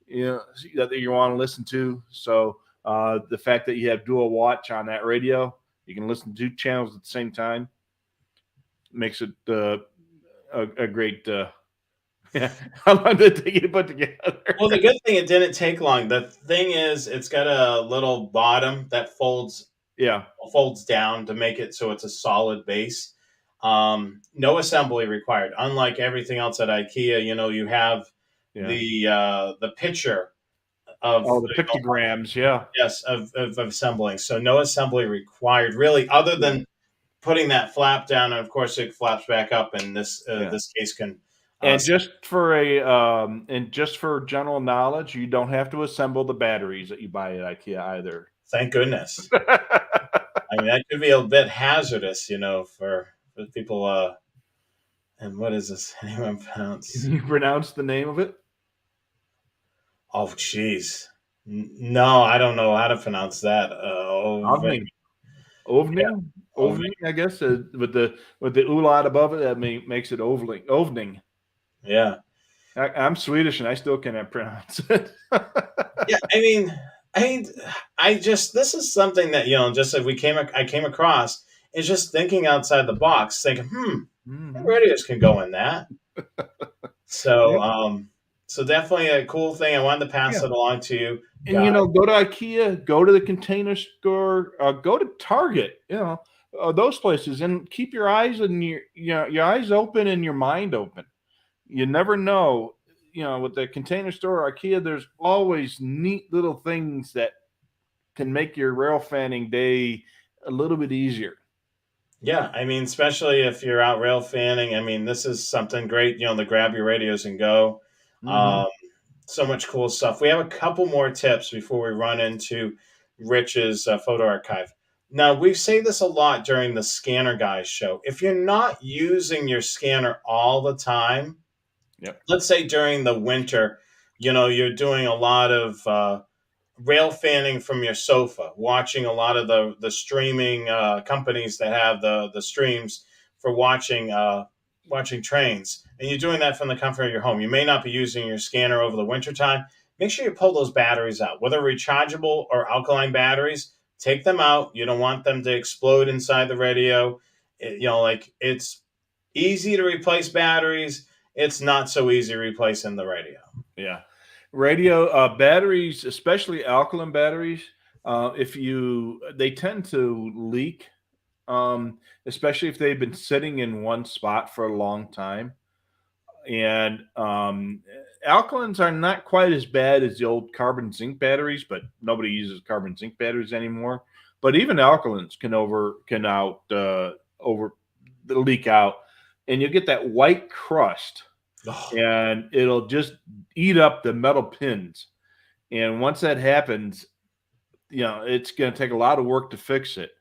that you want to listen to. So the fact that you have dual watch on that radio, you can listen to two channels at the same time, makes it a great. How long did it take you to put together? well, the good thing, it didn't take long. The thing is, it's got a little bottom that folds down to make it so it's a solid base. No assembly required. Unlike everything else at IKEA, you have the picture of the pictograms, yes, of assembling. So no assembly required, really, other than putting that flap down, and of course it flaps back up, and this case can. And just for general knowledge, you don't have to assemble the batteries that you buy at IKEA either. Thank goodness. That could be a bit hazardous, for people. And what is this? Anyone pronounce? Can you pronounce the name of it? Oh, jeez. No, I don't know how to pronounce that. Ovning. Ovning, I guess, with the umlaut above it, that makes it ovning. Yeah. I'm Swedish and I still cannot pronounce it. This is something that, just if I came across, is just thinking outside the box, thinking, radios can go in that. So, so definitely a cool thing. I wanted to pass it along to you. And go to IKEA, go to the Container Store, go to Target, those places, and keep your eyes and your eyes open and your mind open. You never know, with the Container Store or IKEA, there's always neat little things that can make your rail fanning day a little bit easier. Yeah, especially if you're out rail fanning, this is something great, to grab your radios and go. So much cool stuff. We have a couple more tips before we run into Rich's photo archive. Now, we say this a lot during the Scanner Guys show. If you're not using your scanner all the time, let's say during the winter, you're doing a lot of rail fanning from your sofa, watching a lot of the streaming companies that have the streams for watching trains, and you're doing that from the comfort of your home. You may not be using your scanner over the wintertime. Make sure you pull those batteries out, whether rechargeable or alkaline batteries. Take them out. You don't want them to explode inside the radio. It's easy to replace batteries. It's not so easy replacing the radio. Yeah. Radio batteries, especially alkaline batteries, they tend to leak, especially if they've been sitting in one spot for a long time. And alkalines are not quite as bad as the old carbon zinc batteries, but nobody uses carbon zinc batteries anymore. But even alkalines can leak out, and you get that white crust. And it'll just eat up the metal pins. And once that happens, it's going to take a lot of work to fix it.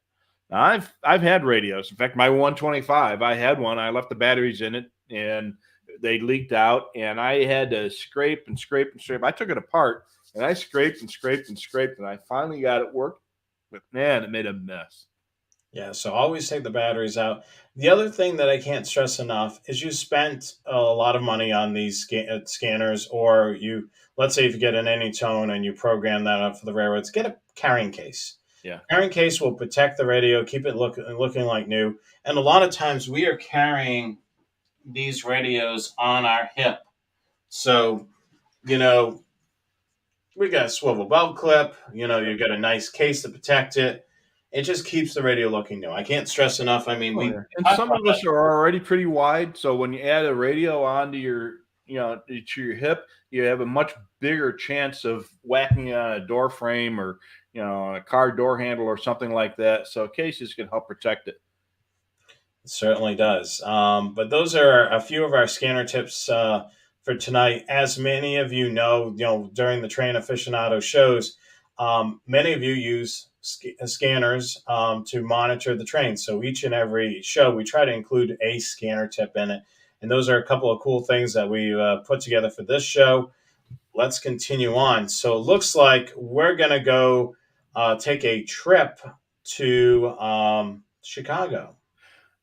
I've had radios. In fact, my 125, I had one. I left the batteries in it, and they leaked out, and I had to scrape and scrape and scrape. I took it apart, and I scraped and scraped and scraped, and I finally got it working. But man, it made a mess. Yeah, so always take the batteries out. The other thing that I can't stress enough is you spent a lot of money on these scanners, or you, let's say if you get an Anytone and you program that up for the railroads, get a carrying case. Yeah. Carrying case will protect the radio, keep it looking like new. And a lot of times we are carrying these radios on our hip. So, you know, we got a swivel belt clip, you got a nice case to protect it. It just keeps the radio looking new. I can't stress enough. I mean, Oh, we yeah. And some of us are already pretty wide, so when you add a radio onto your, to your hip, you have a much bigger chance of whacking on a door frame or, a car door handle or something like that. So cases can help protect it. It certainly does. But those are a few of our scanner tips for tonight. As many of you know, during the Train Aficionado shows, many of you use scanners to monitor the train. So each and every show, we try to include a scanner tip in it. And those are a couple of cool things that we put together for this show. Let's continue on. So it looks like we're going to go take a trip to Chicago.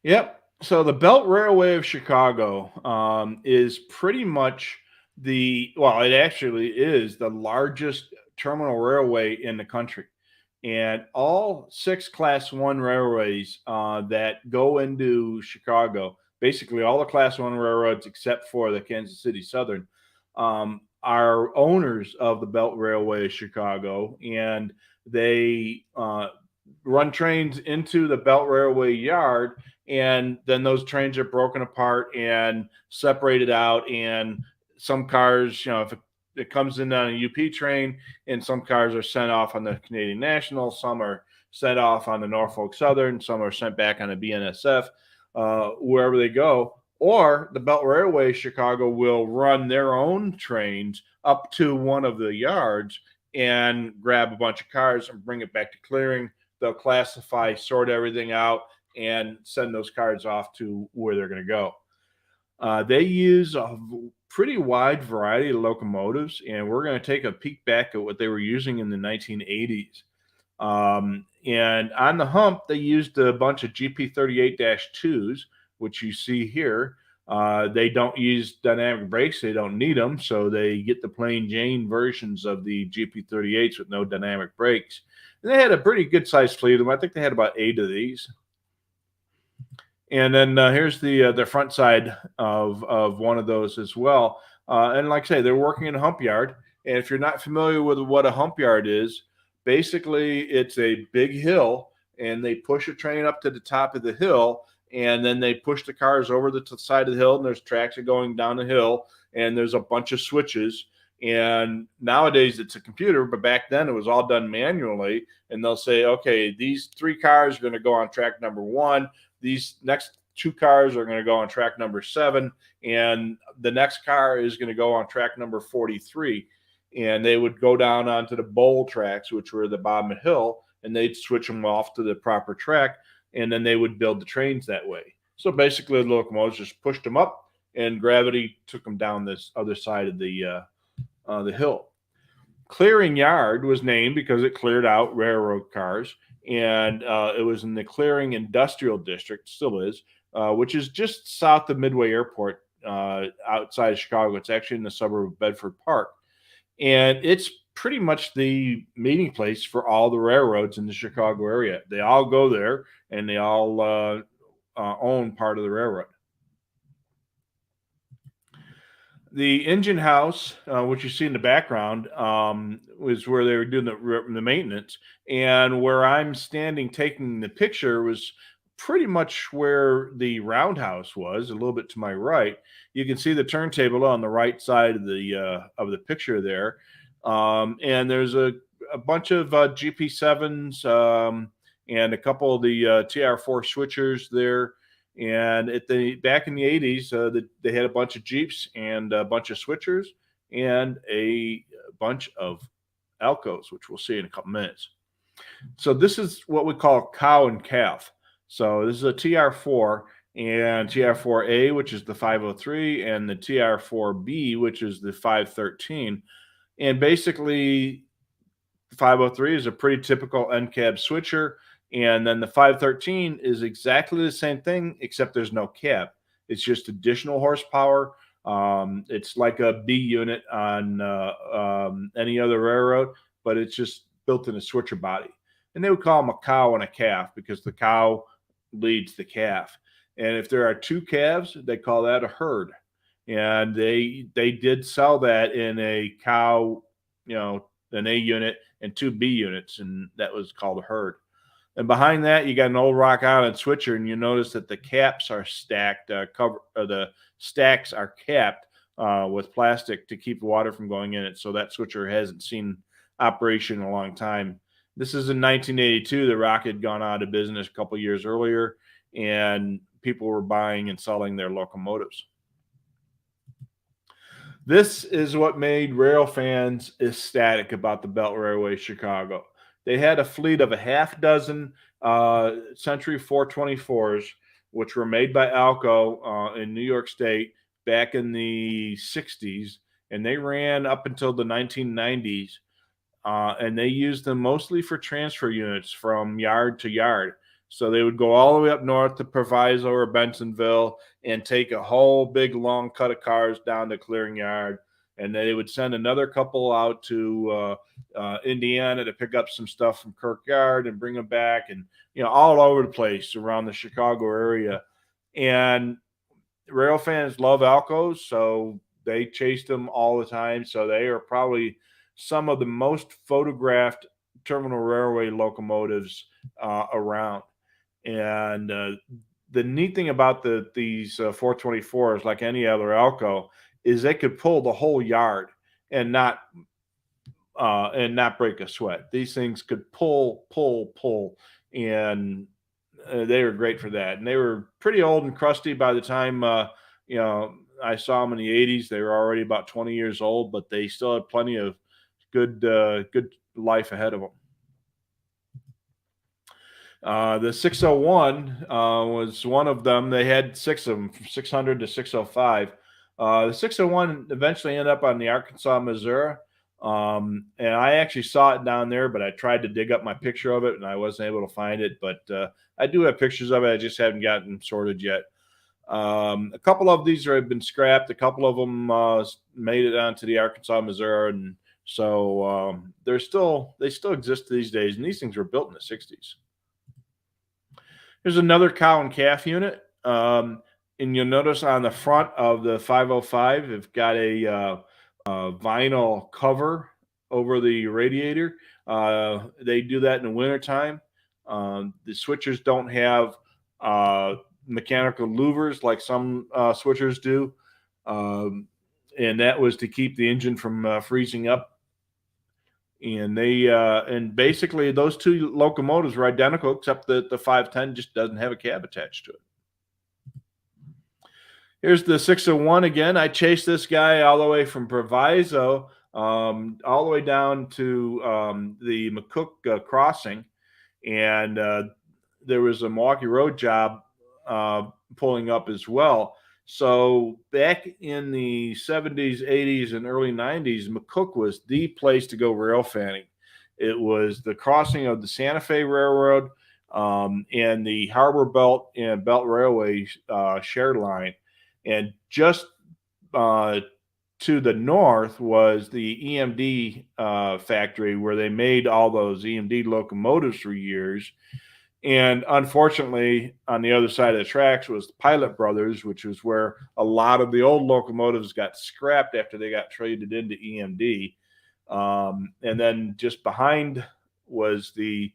Yep. So the Belt Railway of Chicago is pretty much it actually is the largest terminal railway in the country. And all 6 Class 1 railways that go into Chicago, basically all the Class 1 railroads except for the Kansas City Southern, are owners of the Belt Railway of Chicago. And they run trains into the Belt Railway yard, and then those trains are broken apart and separated out. And some cars, if it comes in on a UP train, and some cars are sent off on the Canadian National, some are sent off on the Norfolk Southern, some are sent back on the BNSF, wherever they go. Or the Belt Railway Chicago will run their own trains up to one of the yards and grab a bunch of cars and bring it back to clearing. They'll classify, sort everything out, and send those cars off to where they're going to go. They use a pretty wide variety of locomotives, and we're going to take a peek back at what they were using in the 1980s. And on the hump, they used a bunch of GP38-2s, which you see here. They don't use dynamic brakes. They don't need them, so they get the plain Jane versions of the GP38s with no dynamic brakes. And they had a pretty good-sized fleet of them. I think they had about 8 of these. And then here's the front side of one of those as well. And like I say, they're working in a hump yard. And if you're not familiar with what a hump yard is, basically it's a big hill, and they push a train up to the top of the hill, and then they push the cars over the side of the hill, and there's tracks are going down the hill, and there's a bunch of switches. And nowadays it's a computer, but back then it was all done manually. And they'll say, okay, these 3 cars are going to go on track number 1. These next 2 cars are going to go on track number 7. And the next car is going to go on track number 43. And they would go down onto the bowl tracks, which were the bottom of the hill, and they'd switch them off to the proper track. And then they would build the trains that way. So basically the locomotives just pushed them up, and gravity took them down this other side of the hill. Clearing Yard was named because it cleared out railroad cars, and it was in the Clearing Industrial District, still is, which is just south of Midway Airport, outside of Chicago. It's actually in the suburb of Bedford Park, and it's pretty much the meeting place for all the railroads in the Chicago area. They all go there, and they all own part of the railroad. The engine house, which you see in the background, was where they were doing the maintenance. And where I'm standing taking the picture was pretty much where the roundhouse was, a little bit to my right. You can see the turntable on the right side of the picture there. And there's a bunch of GP7s and a couple of the TR4 switchers there. And back in the 80s, they had a bunch of Jeeps and a bunch of switchers and a bunch of Alcos, which we'll see in a couple minutes. So this is what we call cow and calf. So this is a TR4 and TR4A, which is the 503, and the TR4B, which is the 513. And basically, 503 is a pretty typical end cab switcher. And then the 513 is exactly the same thing, except there's no cab. It's just additional horsepower. It's like a B unit on any other railroad, but it's just built in a switcher body. And they would call them a cow and a calf because the cow leads the calf. And if there are two calves, they call that a herd. And they did sell that in a cow, an A unit and two B units, and that was called a herd. And behind that, you got an old Rock Island switcher, and you notice that the caps are stacked, the stacks are capped with plastic to keep the water from going in it. So that switcher hasn't seen operation in a long time. This is in 1982. The Rock had gone out of business a couple years earlier, and people were buying and selling their locomotives. This is what made rail fans ecstatic about the Belt Railway Chicago. They had a fleet of a half dozen Century 424s, which were made by Alco in New York State back in the 60s, and they ran up until the 1990s, and they used them mostly for transfer units from yard to yard. So they would go all the way up north to Proviso or Bensonville and take a whole big long cut of cars down to Clearing Yard. And they would send another couple out to Indiana to pick up some stuff from Kirk Yard and bring them back, and all over the place around the Chicago area. And rail fans love Alcos, so they chased them all the time. So they are probably some of the most photographed terminal railway locomotives around. And the neat thing about these 424s, like any other Alco, is they could pull the whole yard and not break a sweat. These things could pull, and they were great for that. And they were pretty old and crusty by the time I saw them in the 80s. They were already about 20 years old, but they still had plenty of good life ahead of them. The 601 was one of them. They had six of them, from 600 to 605. The 601 eventually ended up on the Arkansas, Missouri. And I actually saw it down there, but I tried to dig up my picture of it and I wasn't able to find it. But I do have pictures of it. I just haven't gotten them sorted yet. A couple of these have been scrapped. A couple of them made it onto the Arkansas, Missouri. And so they still exist these days. And these things were built in the 60s. Here's another cow and calf unit. And you'll notice on the front of the 505, they've got a vinyl cover over the radiator. They do that in the wintertime. The switchers don't have mechanical louvers like some switchers do. And that was to keep the engine from freezing up. And and basically those two locomotives were identical, except that the 510 just doesn't have a cab attached to it. Here's the 601 again. I chased this guy all the way from Proviso all the way down to the McCook crossing. And there was a Milwaukee Road job pulling up as well. So back in the 70s, 80s, and early 90s, McCook was the place to go rail fanning. It was the crossing of the Santa Fe Railroad and the Harbor Belt and Belt Railway shared line. And just to the north was the EMD factory where they made all those EMD locomotives for years. And unfortunately, on the other side of the tracks was the Pilot Brothers, which was where a lot of the old locomotives got scrapped after they got traded into EMD. And then just behind was the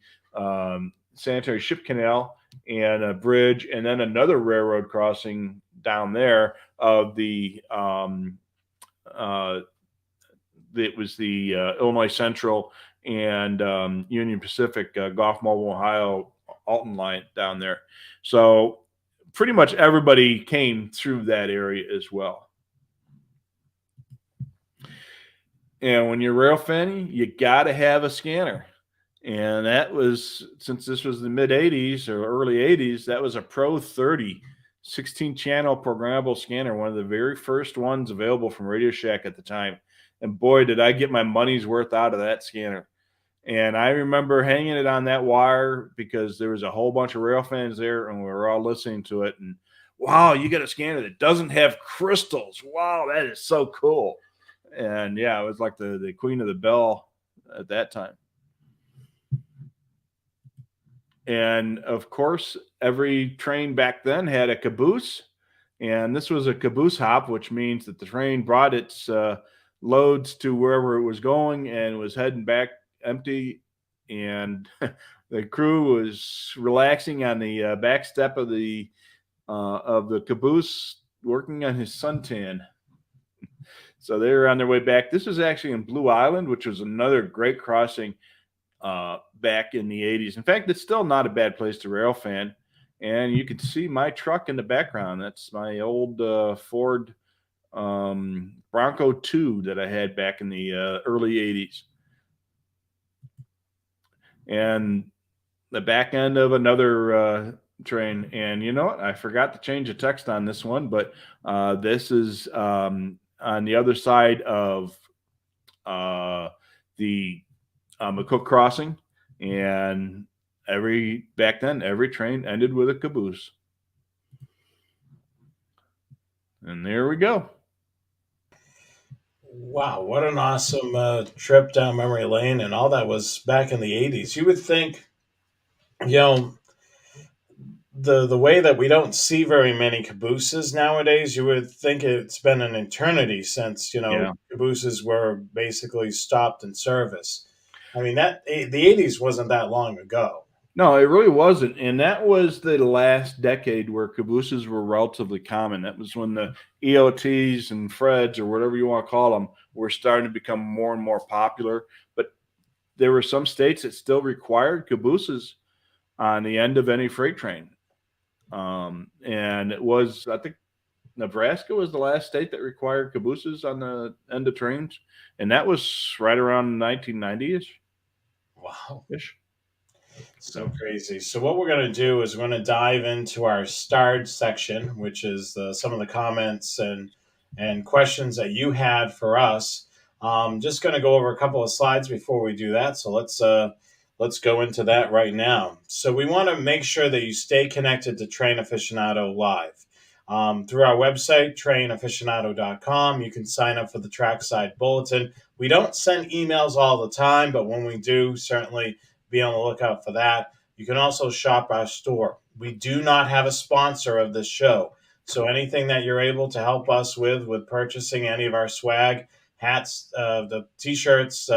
sanitary ship canal and a bridge, and then another railroad crossing down there of the it was the Illinois Central and Union Pacific Gulf Mobile, Ohio Alton line down there. So pretty much everybody came through that area as well. And when you're rail fanning, you got to have a scanner. And that was, since this was the mid 80s or early 80s, that was a Pro 30 16 channel programmable scanner, one of the very first ones available from Radio Shack at the time. And boy, did I get my money's worth out of that scanner. And I remember hanging it on that wire because there was a whole bunch of rail fans there and we were all listening to it. And wow, you got a scanner that doesn't have crystals. Wow, that is so cool. And yeah, it was like the queen of the bell at that time. And of course, every train back then had a caboose. And this was a caboose hop, which means that the train brought its loads to wherever it was going and was heading back empty. And the crew was relaxing on the back step of the caboose, working on his suntan. So they were on their way back. This was actually in Blue Island, which was another great crossing back in the 80s. In fact, it's still not a bad place to rail fan. And you can see my truck in the background. That's my old Ford Bronco 2 that I had back in the early 80s. And the back end of another train. And you know what? I forgot to change the text on this one, but this is on the other side of the McCook Crossing. And back then, every train ended with a caboose. And there we go. Wow, what an awesome trip down memory lane, and all that was back in the 80s. You would think, you know, the way that we don't see very many cabooses nowadays, you would think it's been an eternity since, Yeah. cabooses were basically stopped in service. I mean, the 80s wasn't that long ago. No, it really wasn't. And that was the last decade where cabooses were relatively common. That was when the EOTs and Freds, or whatever you want to call them, were starting to become more and more popular. But there were some states that still required cabooses on the end of any freight train. And it was, I think, Nebraska was the last state that required cabooses on the end of trains. And that was right around 1990-ish. Wow. Ish. So crazy. So what we're going to do is we're going to dive into our starred section, which is some of the comments and questions that you had for us. Just going to go over a couple of slides before we do that. So let's go into that right now. So we want to make sure that you stay connected to Train Aficionado Live. Through our website, trainaficionado.com, you can sign up for the Trackside Bulletin. We don't send emails all the time, but when we do, certainly be on the lookout for that. You can also shop our store. We do not have a sponsor of this show. So anything that you're able to help us with purchasing any of our swag, hats, the t-shirts,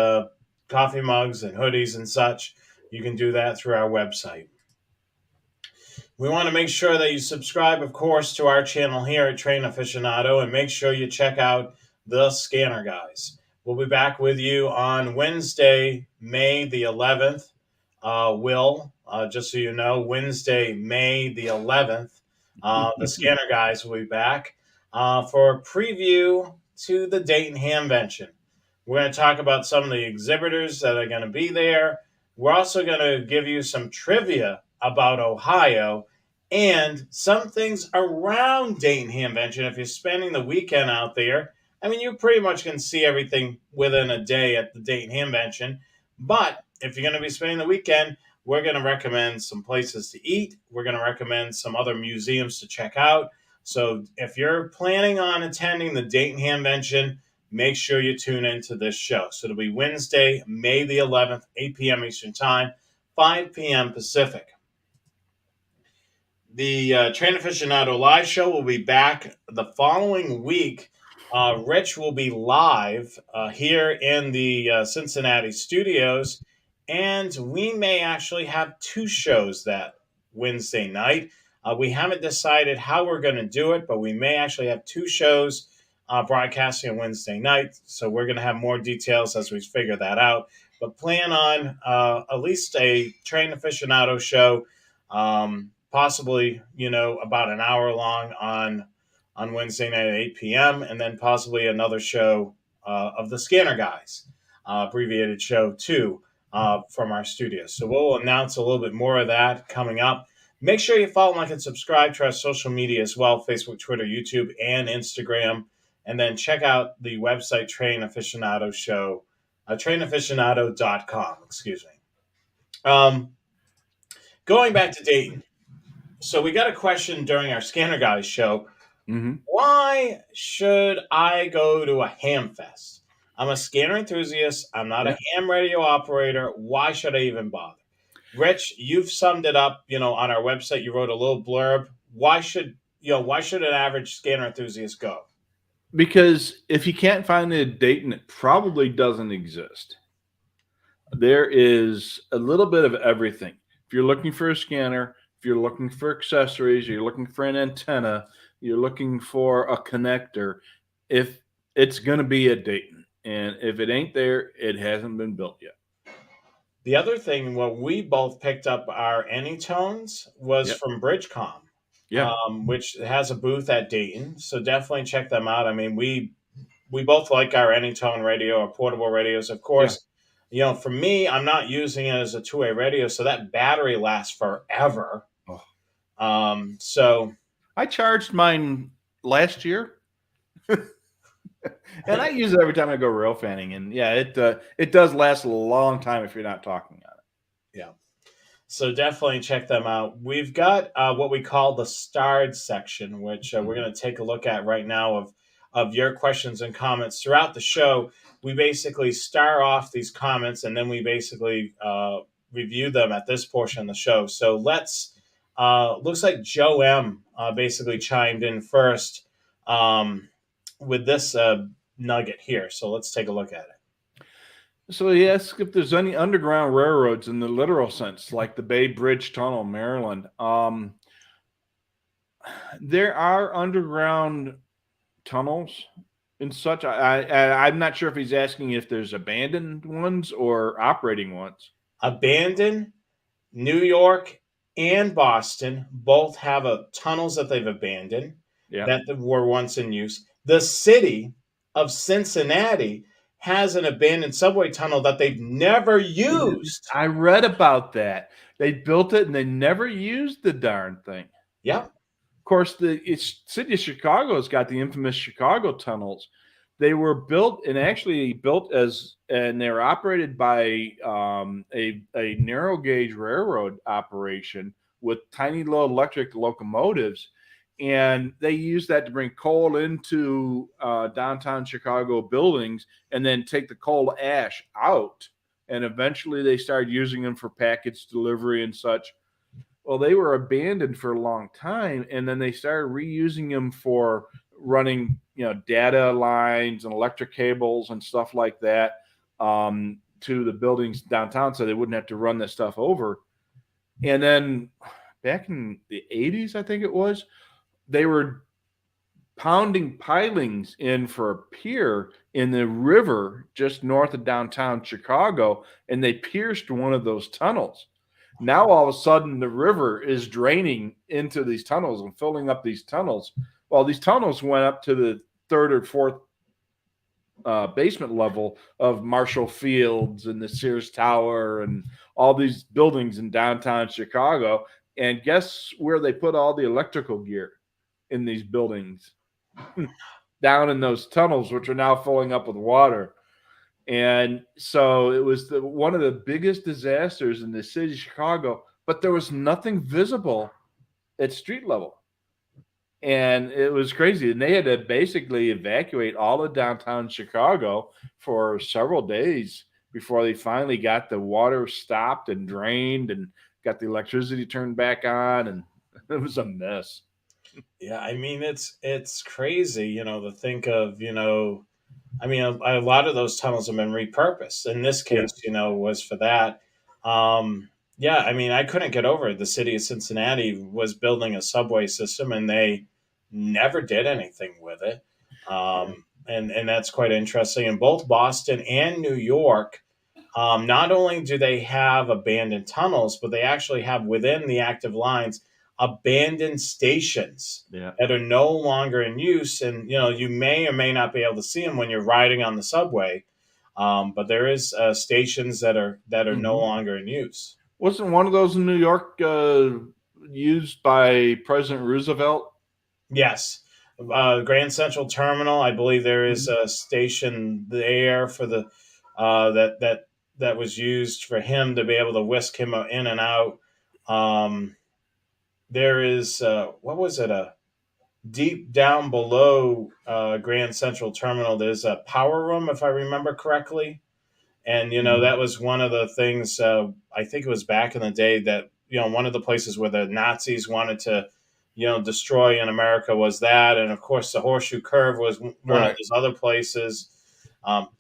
coffee mugs, and hoodies and such, you can do that through our website. We want to make sure that you subscribe, of course, to our channel here at Train Aficionado, and make sure you check out the Scanner Guys. We'll be back with you on Wednesday, May the 11th. Just so you know, Wednesday, May the 11th, the Scanner Guys will be back for a preview to the Dayton Hamvention. We're going to talk about some of the exhibitors that are going to be there. We're also going to give you some trivia about Ohio and some things around Dayton Hamvention. If you're spending the weekend out there, I mean, you pretty much can see everything within a day at the Dayton Hamvention. But if you're going to be spending the weekend, we're going to recommend some places to eat. We're going to recommend some other museums to check out. So if you're planning on attending the Dayton Hamvention, make sure you tune into this show. So it'll be Wednesday, May the 11th, 8 p.m. Eastern Time, 5 p.m. Pacific. The Train Aficionado live show will be back the following week. Rich will be live here in the Cincinnati studios, and we may actually have two shows that Wednesday night. We haven't decided how we're going to do it, but we may actually have two shows broadcasting on Wednesday night, so we're going to have more details as we figure that out. But plan on at least a Train Aficionado show, possibly, about an hour long on Wednesday night at 8 p.m., and then possibly another show of the Scanner Guys, abbreviated show too, from our studio. So we'll announce a little bit more of that coming up. Make sure you follow, like, and subscribe to our social media as well: Facebook, Twitter, YouTube, and Instagram. And then check out the website Train Aficionado Show, trainaficionado.com. Excuse me. Going back to Dayton. So we got a question during our Scanner Guys show. Mm-hmm. Why should I go to a ham fest? I'm a scanner enthusiast. I'm not a ham radio operator. Why should I even bother? Rich, you've summed it up, on our website. You wrote a little blurb. Why should an average scanner enthusiast go? Because if you can't find it at Dayton, it probably doesn't exist. There is a little bit of everything. If you're looking for a scanner, if you're looking for accessories, you're looking for an antenna, you're looking for a connector, if it's going to be at Dayton. And if it ain't there, it hasn't been built yet. The other thing, what we both picked up our Anytones was from Bridgecom, which has a booth at Dayton. So definitely check them out. I mean, we both like our Anytone radio, our portable radios. Of course, for me, I'm not using it as a two-way radio, so that battery lasts forever. So I charged mine last year. And I use it every time I go rail fanning, and it does last a long time if you're not talking on it. Yeah, so definitely check them out. We've got what we call the starred section, which we're going to take a look at right now of your questions and comments throughout the show. We basically star off these comments, and then we basically review them at this portion of the show. So let's. Looks like Joe M basically chimed in first. With this nugget here. So let's take a look at it. So he asks if there's any underground railroads in the literal sense, like the Bay Bridge Tunnel, Maryland. There are underground tunnels and such. I'm not sure if he's asking if there's abandoned ones or operating ones. Abandoned, New York and Boston both have tunnels that they've abandoned that were once in use. The city of Cincinnati has an abandoned subway tunnel that they've never used. I read about that. They built it and they never used the darn thing. Yeah. Of course, the city of Chicago has got the infamous Chicago tunnels. They were built and they were operated by a narrow gauge railroad operation with tiny little electric locomotives. And they used that to bring coal into downtown Chicago buildings and then take the coal ash out. And eventually they started using them for package delivery and such. Well, they were abandoned for a long time. And then they started reusing them for running, data lines and electric cables and stuff like that to the buildings downtown so they wouldn't have to run this stuff over. And then back in the 80s, I think it was, they were pounding pilings in for a pier in the river just north of downtown Chicago, and they pierced one of those tunnels. Now, all of a sudden, the river is draining into these tunnels and filling up these tunnels. Well, these tunnels went up to the third or fourth basement level of Marshall Fields and the Sears Tower and all these buildings in downtown Chicago. And guess where they put all the electrical gear? In these buildings down in those tunnels, which are now filling up with water. And so it was one of the biggest disasters in the city of Chicago, but there was nothing visible at street level. And it was crazy. And they had to basically evacuate all of downtown Chicago for several days before they finally got the water stopped and drained and got the electricity turned back on. And it was a mess. Yeah, I mean, it's crazy, to think of, I mean, a lot of those tunnels have been repurposed. In this case, was for that. I mean, I couldn't get over it. The city of Cincinnati was building a subway system and they never did anything with it. And that's quite interesting. In both Boston and New York, not only do they have abandoned tunnels, but they actually have within the active lines abandoned stations that are no longer in use. And, you may or may not be able to see them when you're riding on the subway. But there is stations that are no Mhm. longer in use. Wasn't one of those in New York used by President Roosevelt? Yes. Grand Central Terminal, I believe there is Mhm. a station there for the that was used for him to be able to whisk him in and out. Um, there is what was it? A deep down below Grand Central Terminal. There's a power room, if I remember correctly. And Mhm. that was one of the things. I think it was back in the day that one of the places where the Nazis wanted to destroy in America was that, and of course the Horseshoe Curve was one of Right. those other places.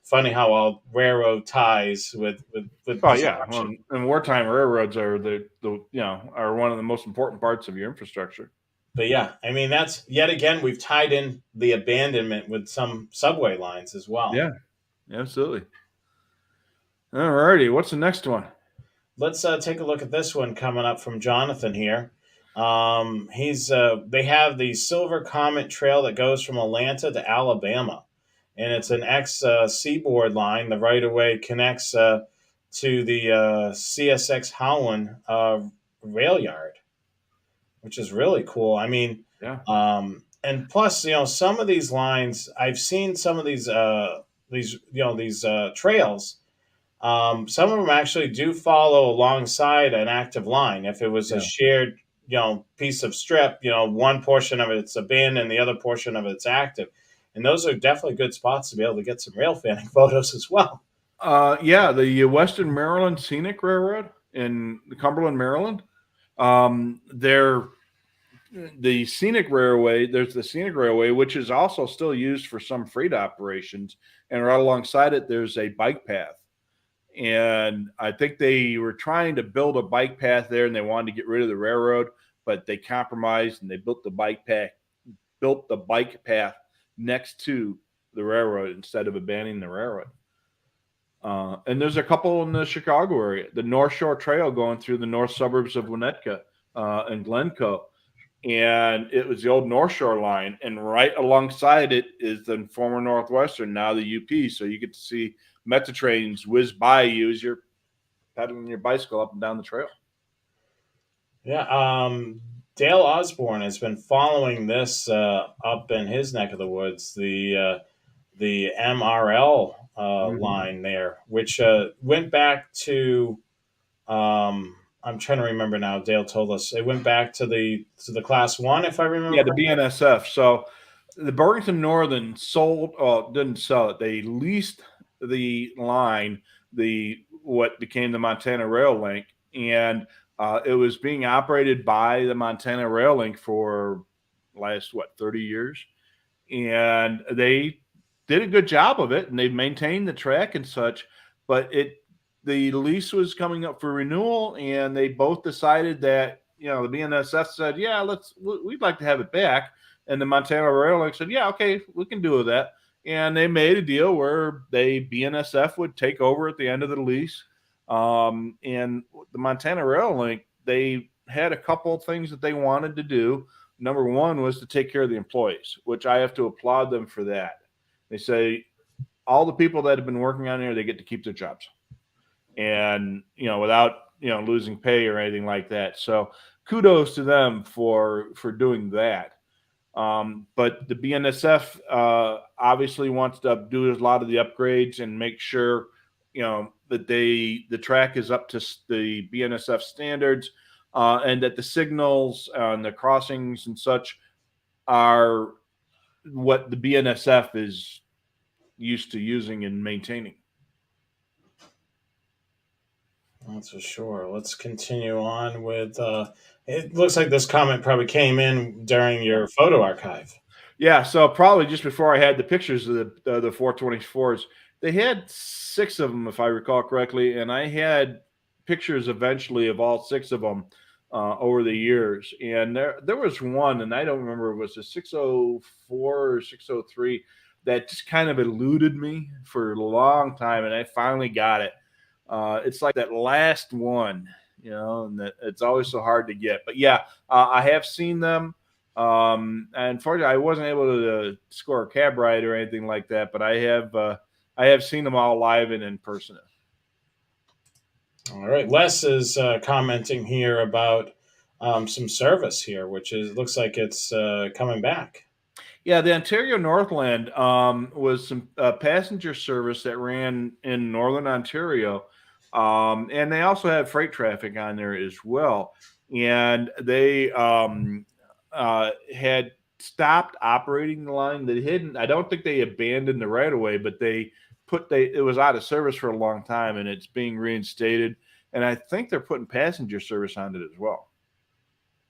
Funny how all railroad ties with Oh yeah. Well, destruction. and wartime railroads are are one of the most important parts of your infrastructure. But yeah, I mean that's yet again we've tied in the abandonment with some subway lines as well. Yeah, absolutely. All righty. What's the next one? Let's take a look at this one coming up from Jonathan here. He's They have the Silver Comet Trail that goes from Atlanta to Alabama, and it's an ex seaboard line. The right of way connects to the CSX Howland rail yard, which is really cool. I mean, Yeah. and plus, some of these lines I've seen some of these trails, some of them actually do follow alongside an active line. If it was a Yeah. shared, piece of strip, one portion of it's abandoned, the other portion of it's active, and those are definitely good spots to be able to get some rail fanning photos as well. Yeah, the Western Maryland Scenic Railroad in Cumberland, Maryland. They're the scenic railway. There's the scenic railway, which is also still used for some freight operations, and right alongside it, there's a bike path. And I think they were trying to build a bike path there, and they wanted to get rid of the railroad, but they compromised and they built the bike path next to the railroad instead of abandoning the railroad. And there's a couple in the Chicago area, the North Shore Trail going through the north suburbs of Winnetka and Glencoe. And it was the old North Shore line. And right alongside it is the former Northwestern, now the UP. So you get to see Metro trains whiz by you as you're pedaling your bicycle up and down the trail. Yeah, Dale Osborne has been following this up in his neck of the woods. The MRL Mm-hmm. line there, which went back to. I'm trying to remember now. Dale told us it went back to the class one, if I remember Yeah, the correctly. BNSF. So the Burlington Northern didn't sell it. They leased the line, the what became the Montana Rail Link, and it was being operated by the Montana Rail Link for last 30 years, and they did a good job of it, and they maintained the track and such. But the lease was coming up for renewal, and they both decided that the BNSF said, "Yeah, we'd like to have it back," and the Montana Rail Link said, "Yeah, okay, we can do that." And they made a deal where BNSF would take over at the end of the lease, and the Montana Rail Link, they had a couple of things that they wanted to do. Number one was to take care of the employees, which I have to applaud them for that. They say all the people that have been working on there, they get to keep their jobs, and without losing pay or anything like that. So kudos to them for doing that. But the BNSF obviously wants to do a lot of the upgrades and make sure that the track is up to the BNSF standards, and that the signals and the crossings and such are what the BNSF is used to using and maintaining. That's for sure. Let's continue on with. It looks like this comment probably came in during your photo archive. Yeah, so probably just before I had the pictures of the 424s, they had 6 of them, if I recall correctly, and I had pictures eventually of all 6 of them over the years. And there was one, and I don't remember, it was a 604 or 603 that just kind of eluded me for a long time, and I finally got it. It's like that last one, and that it's always so hard to get. But yeah, I have seen them. And unfortunately, I wasn't able to score a cab ride or anything like that, but I have I have seen them all live and in person. All right. Les is commenting here about some service here, which looks like it's coming back. Yeah, the Ontario Northland was some passenger service that ran in northern Ontario, and they also had freight traffic on there as well. And they had stopped operating the line. They hadn't. I don't think they abandoned the right of way, but it was out of service for a long time, and it's being reinstated. And I think they're putting passenger service on it as well.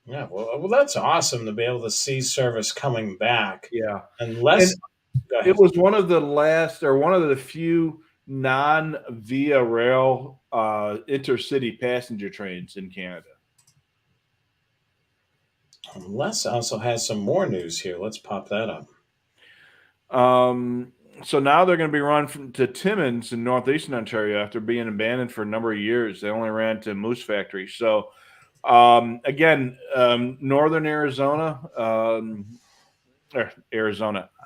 Yeah, well, that's awesome to be able to see service coming back. Yeah. Unless, And go ahead. it was one of the few non-via rail intercity passenger trains in Canada. Les also has some more news here. Let's pop that up. So now they're going to be run to Timmins in northeastern Ontario after being abandoned for a number of years. They only ran to Moose Factory. So again, northern Arizona,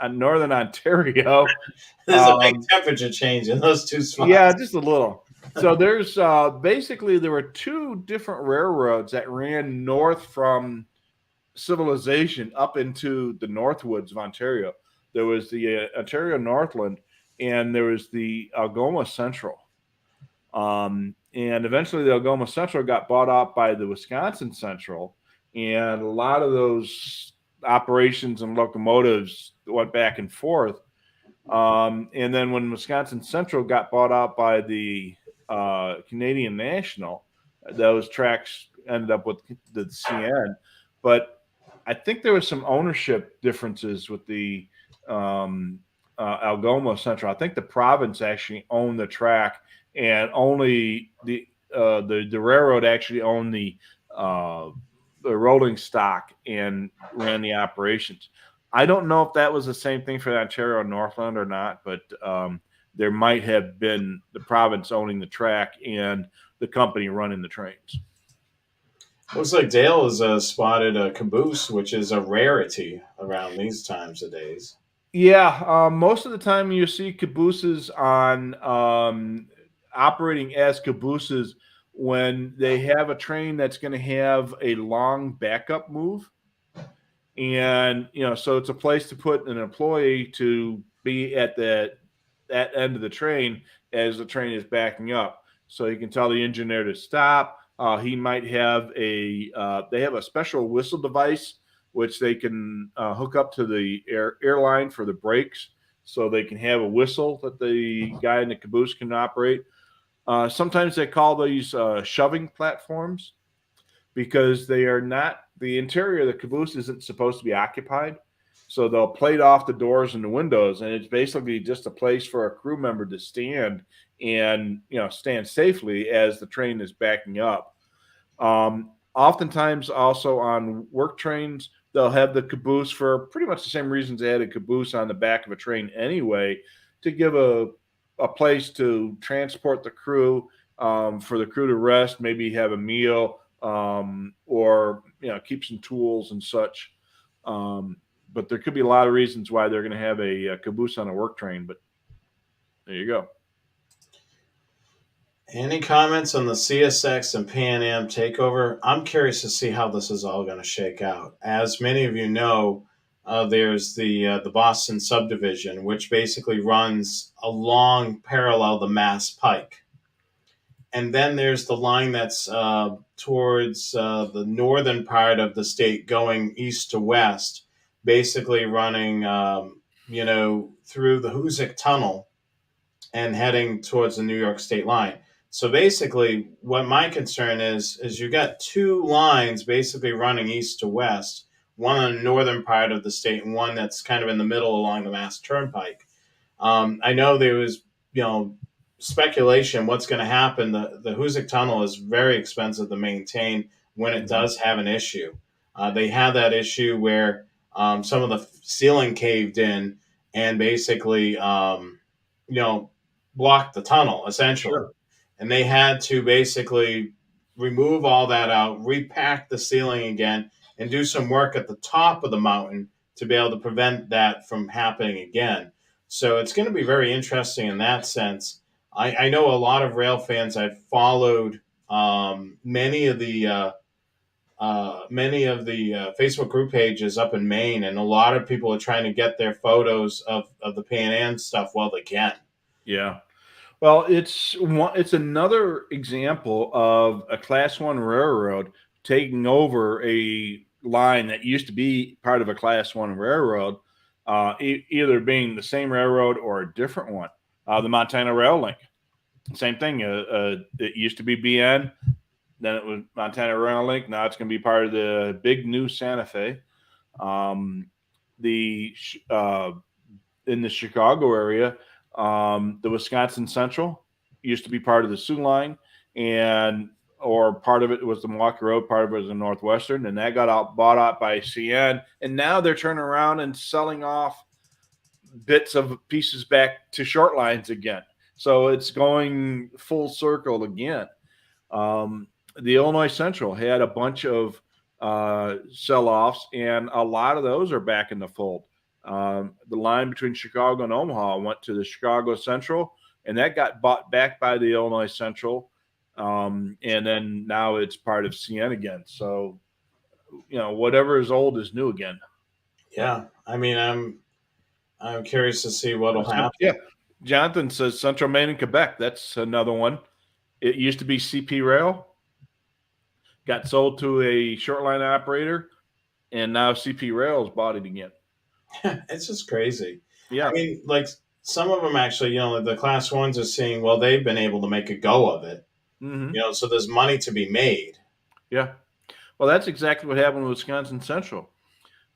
northern Ontario. There's a big temperature change in those two spots. Yeah, just a little. So there's basically there were two different railroads that ran north from civilization up into the Northwoods of Ontario. There was the Ontario Northland, and there was the Algoma Central. And eventually the Algoma Central got bought out by the Wisconsin Central, and a lot of those operations and locomotives went back and forth. And then when Wisconsin Central got bought out by the Canadian National, those tracks ended up with the CN. But I think there was some ownership differences with the Algoma Central. I think the province actually owned the track, and only the railroad actually owned the rolling stock and ran the operations. I don't know if that was the same thing for the Ontario Northland or not, but there might have been the province owning the track and the company running the trains. Looks like Dale has spotted a caboose, which is a rarity around these times of days. Yeah, most of the time you see cabooses on operating as cabooses when they have a train that's going to have a long backup move. And, so it's a place to put an employee to be at that end of the train as the train is backing up. So you can tell the engineer to stop. He might have they have a special whistle device, which they can hook up to the airline for the brakes. So they can have a whistle that the guy in the caboose can operate. Sometimes they call these shoving platforms, because they are not, the interior of the caboose isn't supposed to be occupied. So they'll plate off the doors and the windows, and it's basically just a place for a crew member to stand and, stand safely as the train is backing up. Oftentimes also on work trains, they'll have the caboose for pretty much the same reasons they had a caboose on the back of a train anyway, to give a place to transport the crew, for the crew to rest, maybe have a meal, or keep some tools and such. But there could be a lot of reasons why they're going to have a caboose on a work train. But there you go. Any comments on the CSX and Pan Am takeover? I'm curious to see how this is all going to shake out. As many of you know, there's the Boston subdivision, which basically runs along parallel the Mass Pike. And then there's the line that's towards the northern part of the state going east to west, basically running, through the Hoosick Tunnel and heading towards the New York state line. So basically, what my concern is you got two lines basically running east to west, one on the northern part of the state and one that's kind of in the middle along the Mass Turnpike. I know there was, speculation what's going to happen. The Hoosick Tunnel is very expensive to maintain when it does have an issue. They had that issue where some of the ceiling caved in and basically, blocked the tunnel essentially. Sure. And they had to basically remove all that out, repack the ceiling again, and do some work at the top of the mountain to be able to prevent that from happening again. So it's going to be very interesting in that sense. I know a lot of rail fans. I've followed many of the Facebook group pages up in Maine, and a lot of people are trying to get their photos of the Pan Am stuff while they can. Yeah. Well, it's another example of a Class One railroad taking over a line that used to be part of a Class One railroad, either being the same railroad or a different one. The Montana Rail Link, same thing. It used to be BN, then it was Montana Rail Link. Now it's going to be part of the big new Santa Fe. Um, the In the Chicago area, the Wisconsin Central used to be part of the Sioux Line, or part of it was the Milwaukee Road, part of it was the Northwestern, and that got bought out by CN, and now they're turning around and selling off bits of pieces back to short lines again. So it's going full circle again. The Illinois Central had a bunch of sell-offs, and a lot of those are back in the fold. The line between Chicago and Omaha went to the Chicago Central, and that got bought back by the Illinois Central, and then now it's part of CN again. So, whatever is old is new again. Yeah, I mean, I'm curious to see what'll happen. Yeah, Jonathan says Central Maine and Quebec. That's another one. It used to be CP Rail, got sold to a short line operator, and now CP Rail has bought it again. It's just crazy. Yeah. I mean, like some of them actually, the Class Ones are seeing, well, they've been able to make a go of it. Mm-hmm. So there's money to be made. Yeah. Well, that's exactly what happened with Wisconsin Central.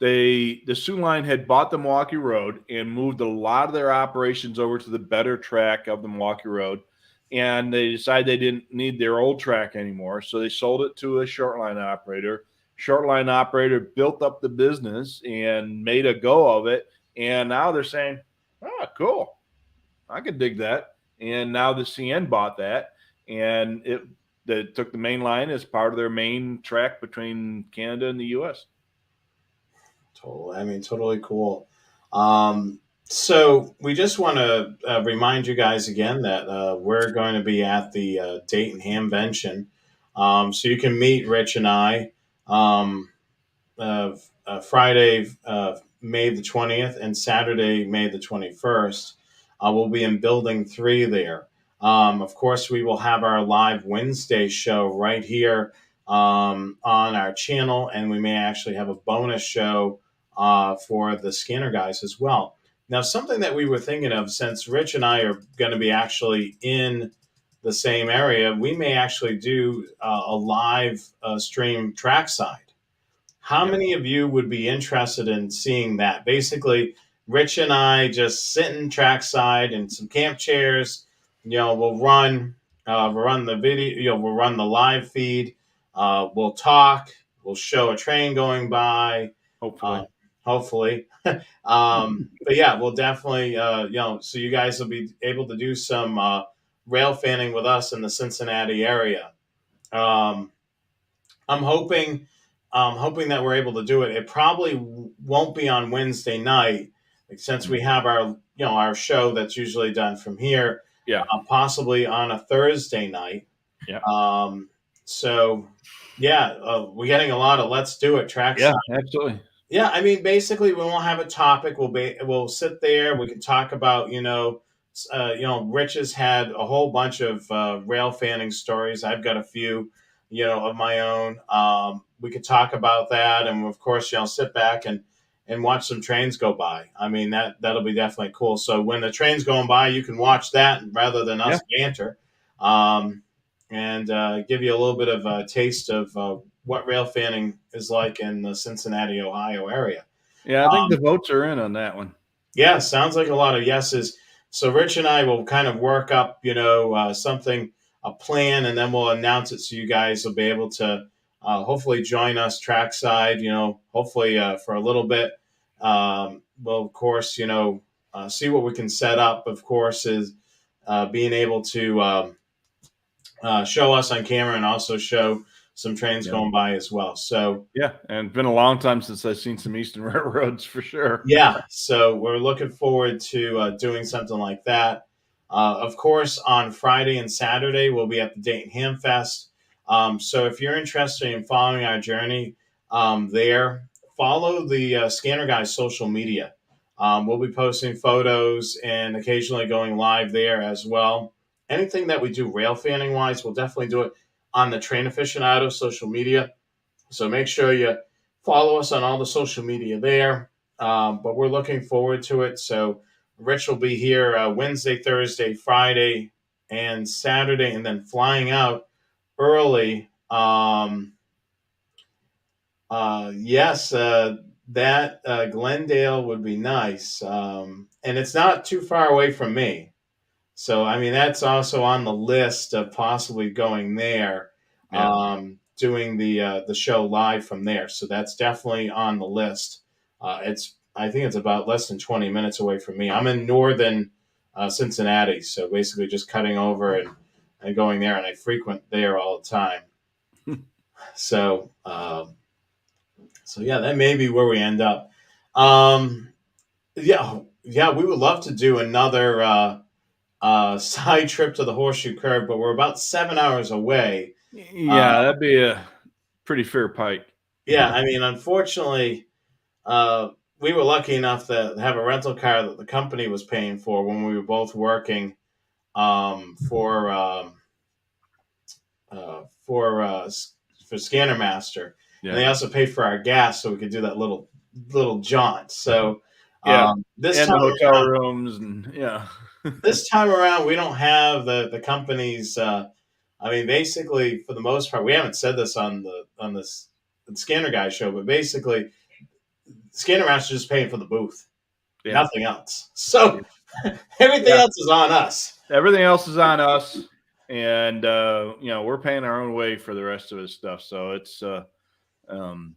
The Sioux Line had bought the Milwaukee Road and moved a lot of their operations over to the better track of the Milwaukee Road, and they decided they didn't need their old track anymore, so they sold it to a short line operator. Short line operator built up the business and made a go of it, and now they're saying, "Oh, cool, I could dig that." And now the CN bought that, and they took the main line as part of their main track between Canada and the U.S. Totally cool. So we just want to remind you guys again that we're going to be at the Dayton Hamvention. So you can meet Rich and I Friday, May the 20th, and Saturday, May the 21st. We'll be in Building 3 there. Of course, we will have our live Wednesday show right here on our channel, and we may actually have a bonus show for the scanner guys as well. Now, something that we were thinking of, since Rich and I are going to be actually in the same area, we may actually do a live stream trackside. How many of you would be interested in seeing that? Basically, Rich and I just sitting trackside in some camp chairs. We'll run the video. We'll run the live feed. We'll talk. We'll show a train going by. Hopefully. But yeah, we'll definitely, so you guys will be able to do some rail fanning with us in the Cincinnati area. I'm hoping that we're able to do it. It probably won't be on Wednesday night, since we have our show that's usually done from here. Yeah. Possibly on a Thursday night. Yeah. So yeah, we're getting a lot of let's do it tracks. Yeah, absolutely. Yeah, I mean, basically, we won't have a topic. We'll sit there. We can talk about, Rich has had a whole bunch of rail fanning stories. I've got a few, of my own. We could talk about that, and of course, sit back and watch some trains go by. I mean, that'll be definitely cool. So when the train's going by, you can watch that rather than us banter, and give you a little bit of a taste of what rail fanning is like in the Cincinnati, Ohio area. Yeah, I think the votes are in on that one. Yeah, sounds like a lot of yeses. So Rich and I will kind of work up, a plan, and then we'll announce it so you guys will be able to hopefully join us trackside, hopefully for a little bit. We'll, of course, see what we can set up, of course, is being able to show us on camera and also show some trains Yeah. going by as well. So Yeah, and it's been a long time since I've seen some Eastern railroads for sure. yeah, so we're looking forward to doing something like that. Of course, on Friday and Saturday, we'll be at the Dayton Ham Fest. So if you're interested in following our journey there, follow the Scanner Guy's social media. We'll be posting photos and occasionally going live there as well. Anything that we do rail fanning wise, we'll definitely do it on the Train Aficionado social media. So make sure you follow us on all the social media there. But we're looking forward to it. So Rich will be here Wednesday, Thursday, Friday, and Saturday, and then flying out early. Yes, that Glendale would be nice. And it's not too far away from me. So, I mean, that's also on the list of possibly going there, doing the show live from there. So that's definitely on the list. I think it's about less than 20 minutes away from me. I'm in northern Cincinnati, so basically just cutting over and going there, and I frequent there all the time. So, so yeah, that may be where we end up. Yeah, we would love to do another. Side trip to the Horseshoe Curve, but we're about 7 hours away. Yeah, that'd be a pretty fair pike. Yeah, I mean, unfortunately, we were lucky enough to have a rental car that the company was paying for when we were both working um, for um, for Scanner Master, and they Yeah, also paid for our gas so we could do that little jaunt. So yeah, this and time the hotel around, rooms, and yeah, we don't have the company's. I mean, basically, for the most part, we haven't said this on this Scanner Guy show, but basically, Scanner Master is just paying for the booth, yeah. nothing else. So everything Yeah. else is on us. Everything else is on us, and we're paying our own way for the rest of his stuff. So it's um,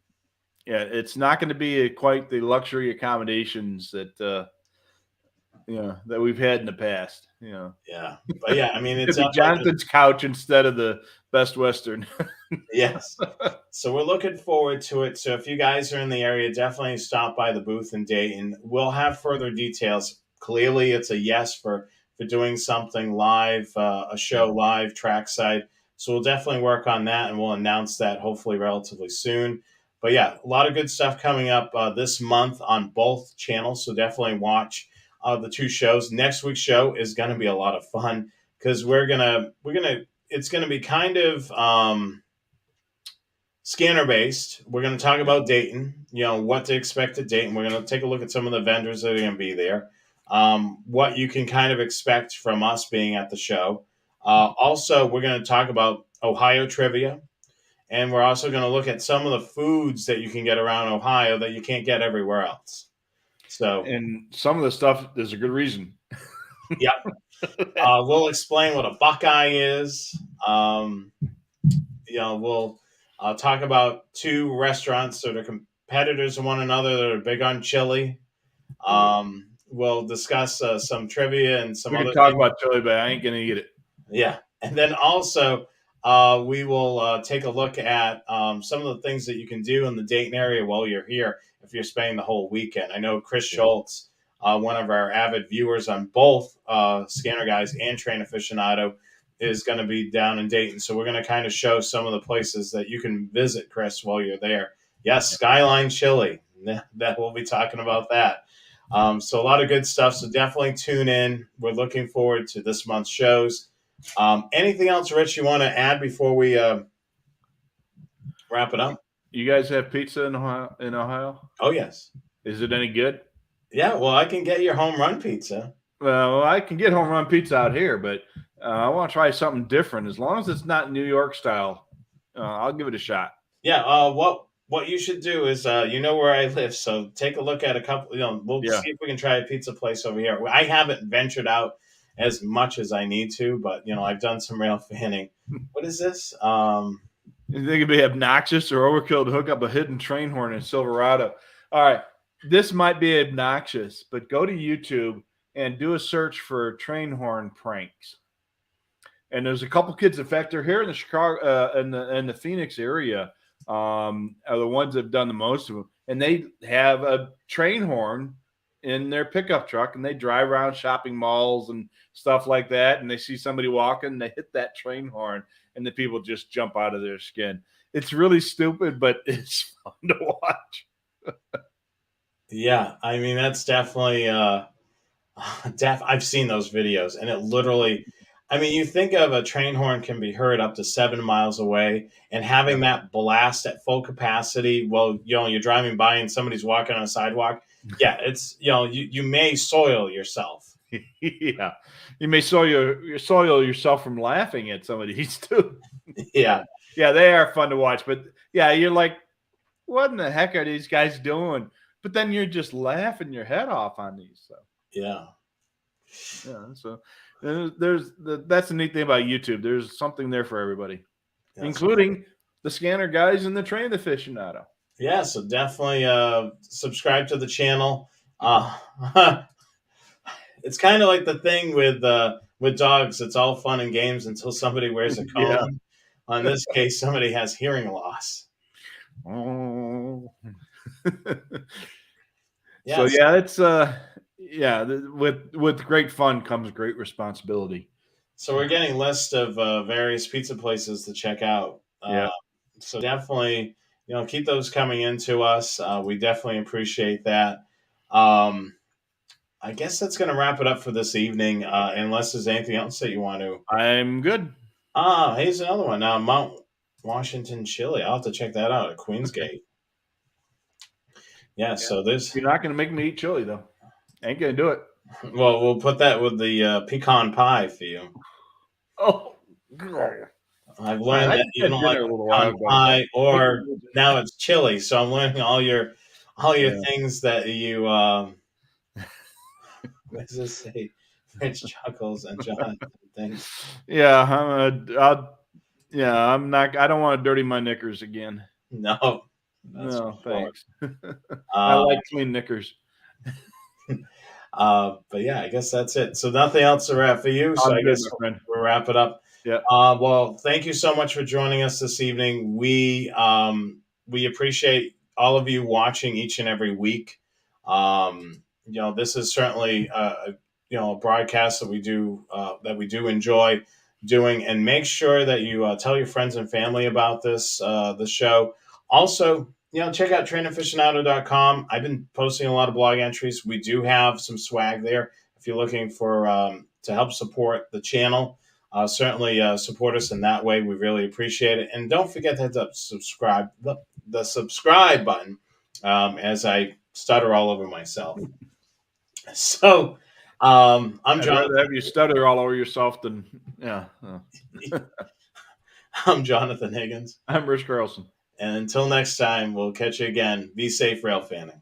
yeah, it's not going to be quite the luxury accommodations that that we've had in the past. Yeah, but yeah, I mean, it's It'd be definitely Jonathan's couch instead of the Best Western. yes. So we're looking forward to it. So if you guys are in the area, definitely stop by the booth in Dayton. We'll have further details. Clearly, it's a yes for doing something live, a show live trackside. So we'll definitely work on that, and we'll announce that hopefully relatively soon. But yeah, a lot of good stuff coming up this month on both channels. So definitely watch the two shows. Next week's show is going to be a lot of fun because we're gonna it's going to be kind of scanner based. We're going to talk about Dayton, what to expect at Dayton. We're going to take a look at some of the vendors that are going to be there, what you can kind of expect from us being at the show. Also, we're going to talk about Ohio trivia, and we're also going to look at some of the foods that you can get around Ohio that you can't get everywhere else. So, And some of the stuff, there's a good reason. yeah, we'll explain what a Buckeye is. We'll talk about two restaurants that are competitors of one another that are big on chili. We'll discuss some trivia and some We can other talk things. about chili, but I ain't going to eat it. Yeah. And then also, we will take a look at some of the things that you can do in the Dayton area while you're here if you're spending the whole weekend. I know Chris Schultz, one of our avid viewers on both Scanner Guys and Train Aficionado, is going to be down in Dayton. So we're going to kind of show some of the places that you can visit, Chris, while you're there. Yes, Skyline Chili. That we'll be talking about that. So a lot of good stuff. So definitely tune in. We're looking forward to this month's shows. Anything else, Rich, you want to add before we wrap it up? You guys have pizza in Ohio? Oh, yes. Is it any good? Yeah, well, I can get your home run pizza. Well, I can get home run pizza out here, but I want to try something different. As long as it's not New York style, I'll give it a shot. Yeah, what you should do is you know where I live, so take a look at a couple. We'll see if we can try a pizza place over here. I haven't ventured out as much as I need to, but I've done some rail fanning. What is this? You think it'd be obnoxious or overkill to hook up a hidden train horn in Silverado? All right, this might be obnoxious, but go to YouTube and do a search for train horn pranks. And there's a couple kids, in fact, they're here in the Chicago, in the Phoenix area, are the ones that have done the most of them. And they have a train horn in their pickup truck, and they drive around shopping malls and stuff like that. And they see somebody walking, they hit that train horn, and the people just jump out of their skin. It's really stupid, but it's fun to watch. Yeah, I mean that's definitely I've seen those videos, and it literally, I mean, you think of a train horn can be heard up to 7 miles away, and having that blast at full capacity while you're driving by and somebody's walking on a sidewalk. Yeah, it's you may soil yourself. Yeah, you may soil yourself from laughing at some of these too. Yeah, Yeah, they are fun to watch, but yeah, you're like, what in the heck are these guys doing? But then you're just laughing your head off on these. So yeah. so that's the neat thing about YouTube. There's something there for everybody, including the scanner guys and the train aficionado. Yeah, so definitely subscribe to the channel. It's kind of like the thing with dogs. It's all fun and games until somebody wears a cone. Yeah. In this case, somebody has hearing loss. Oh. Yeah, so yeah, it's with great fun comes great responsibility. So we're getting a list of various pizza places to check out. So definitely, keep those coming into us. We definitely appreciate that. I guess that's going to wrap it up for this evening, unless there's anything else that you want to. I'm good. Here's another one. Mount Washington Chili. I'll have to check that out at Queensgate. Yeah, so this. You're not going to make me eat chili, though. Ain't going to do it. Well, we'll put that with the pecan pie for you. Oh, I've learned that you don't like pecan pie, or now it's chili. So I'm learning all your things that you. What does this say? Rich chuckles and John things. Yeah, I'm not. I don't want to dirty my knickers again. No, thanks. I like clean knickers. But yeah, I guess that's it. So nothing else to wrap for you. So I guess we'll wrap it up. Yeah. Well, thank you so much for joining us this evening. We appreciate all of you watching each and every week. This is certainly a broadcast that we do enjoy doing, and make sure that you tell your friends and family about this show. Also, check out trainaficionado.com. I've been posting a lot of blog entries. We do have some swag there. If you're looking for to help support the channel, certainly support us in that way. We really appreciate it. And don't forget to hit the subscribe button as I stutter all over myself. So I'm Jonathan. I'd rather have you stutter all over yourself than I'm Jonathan Higgins. I'm Rich Carlson. And until next time, we'll catch you again. Be safe, rail fanning.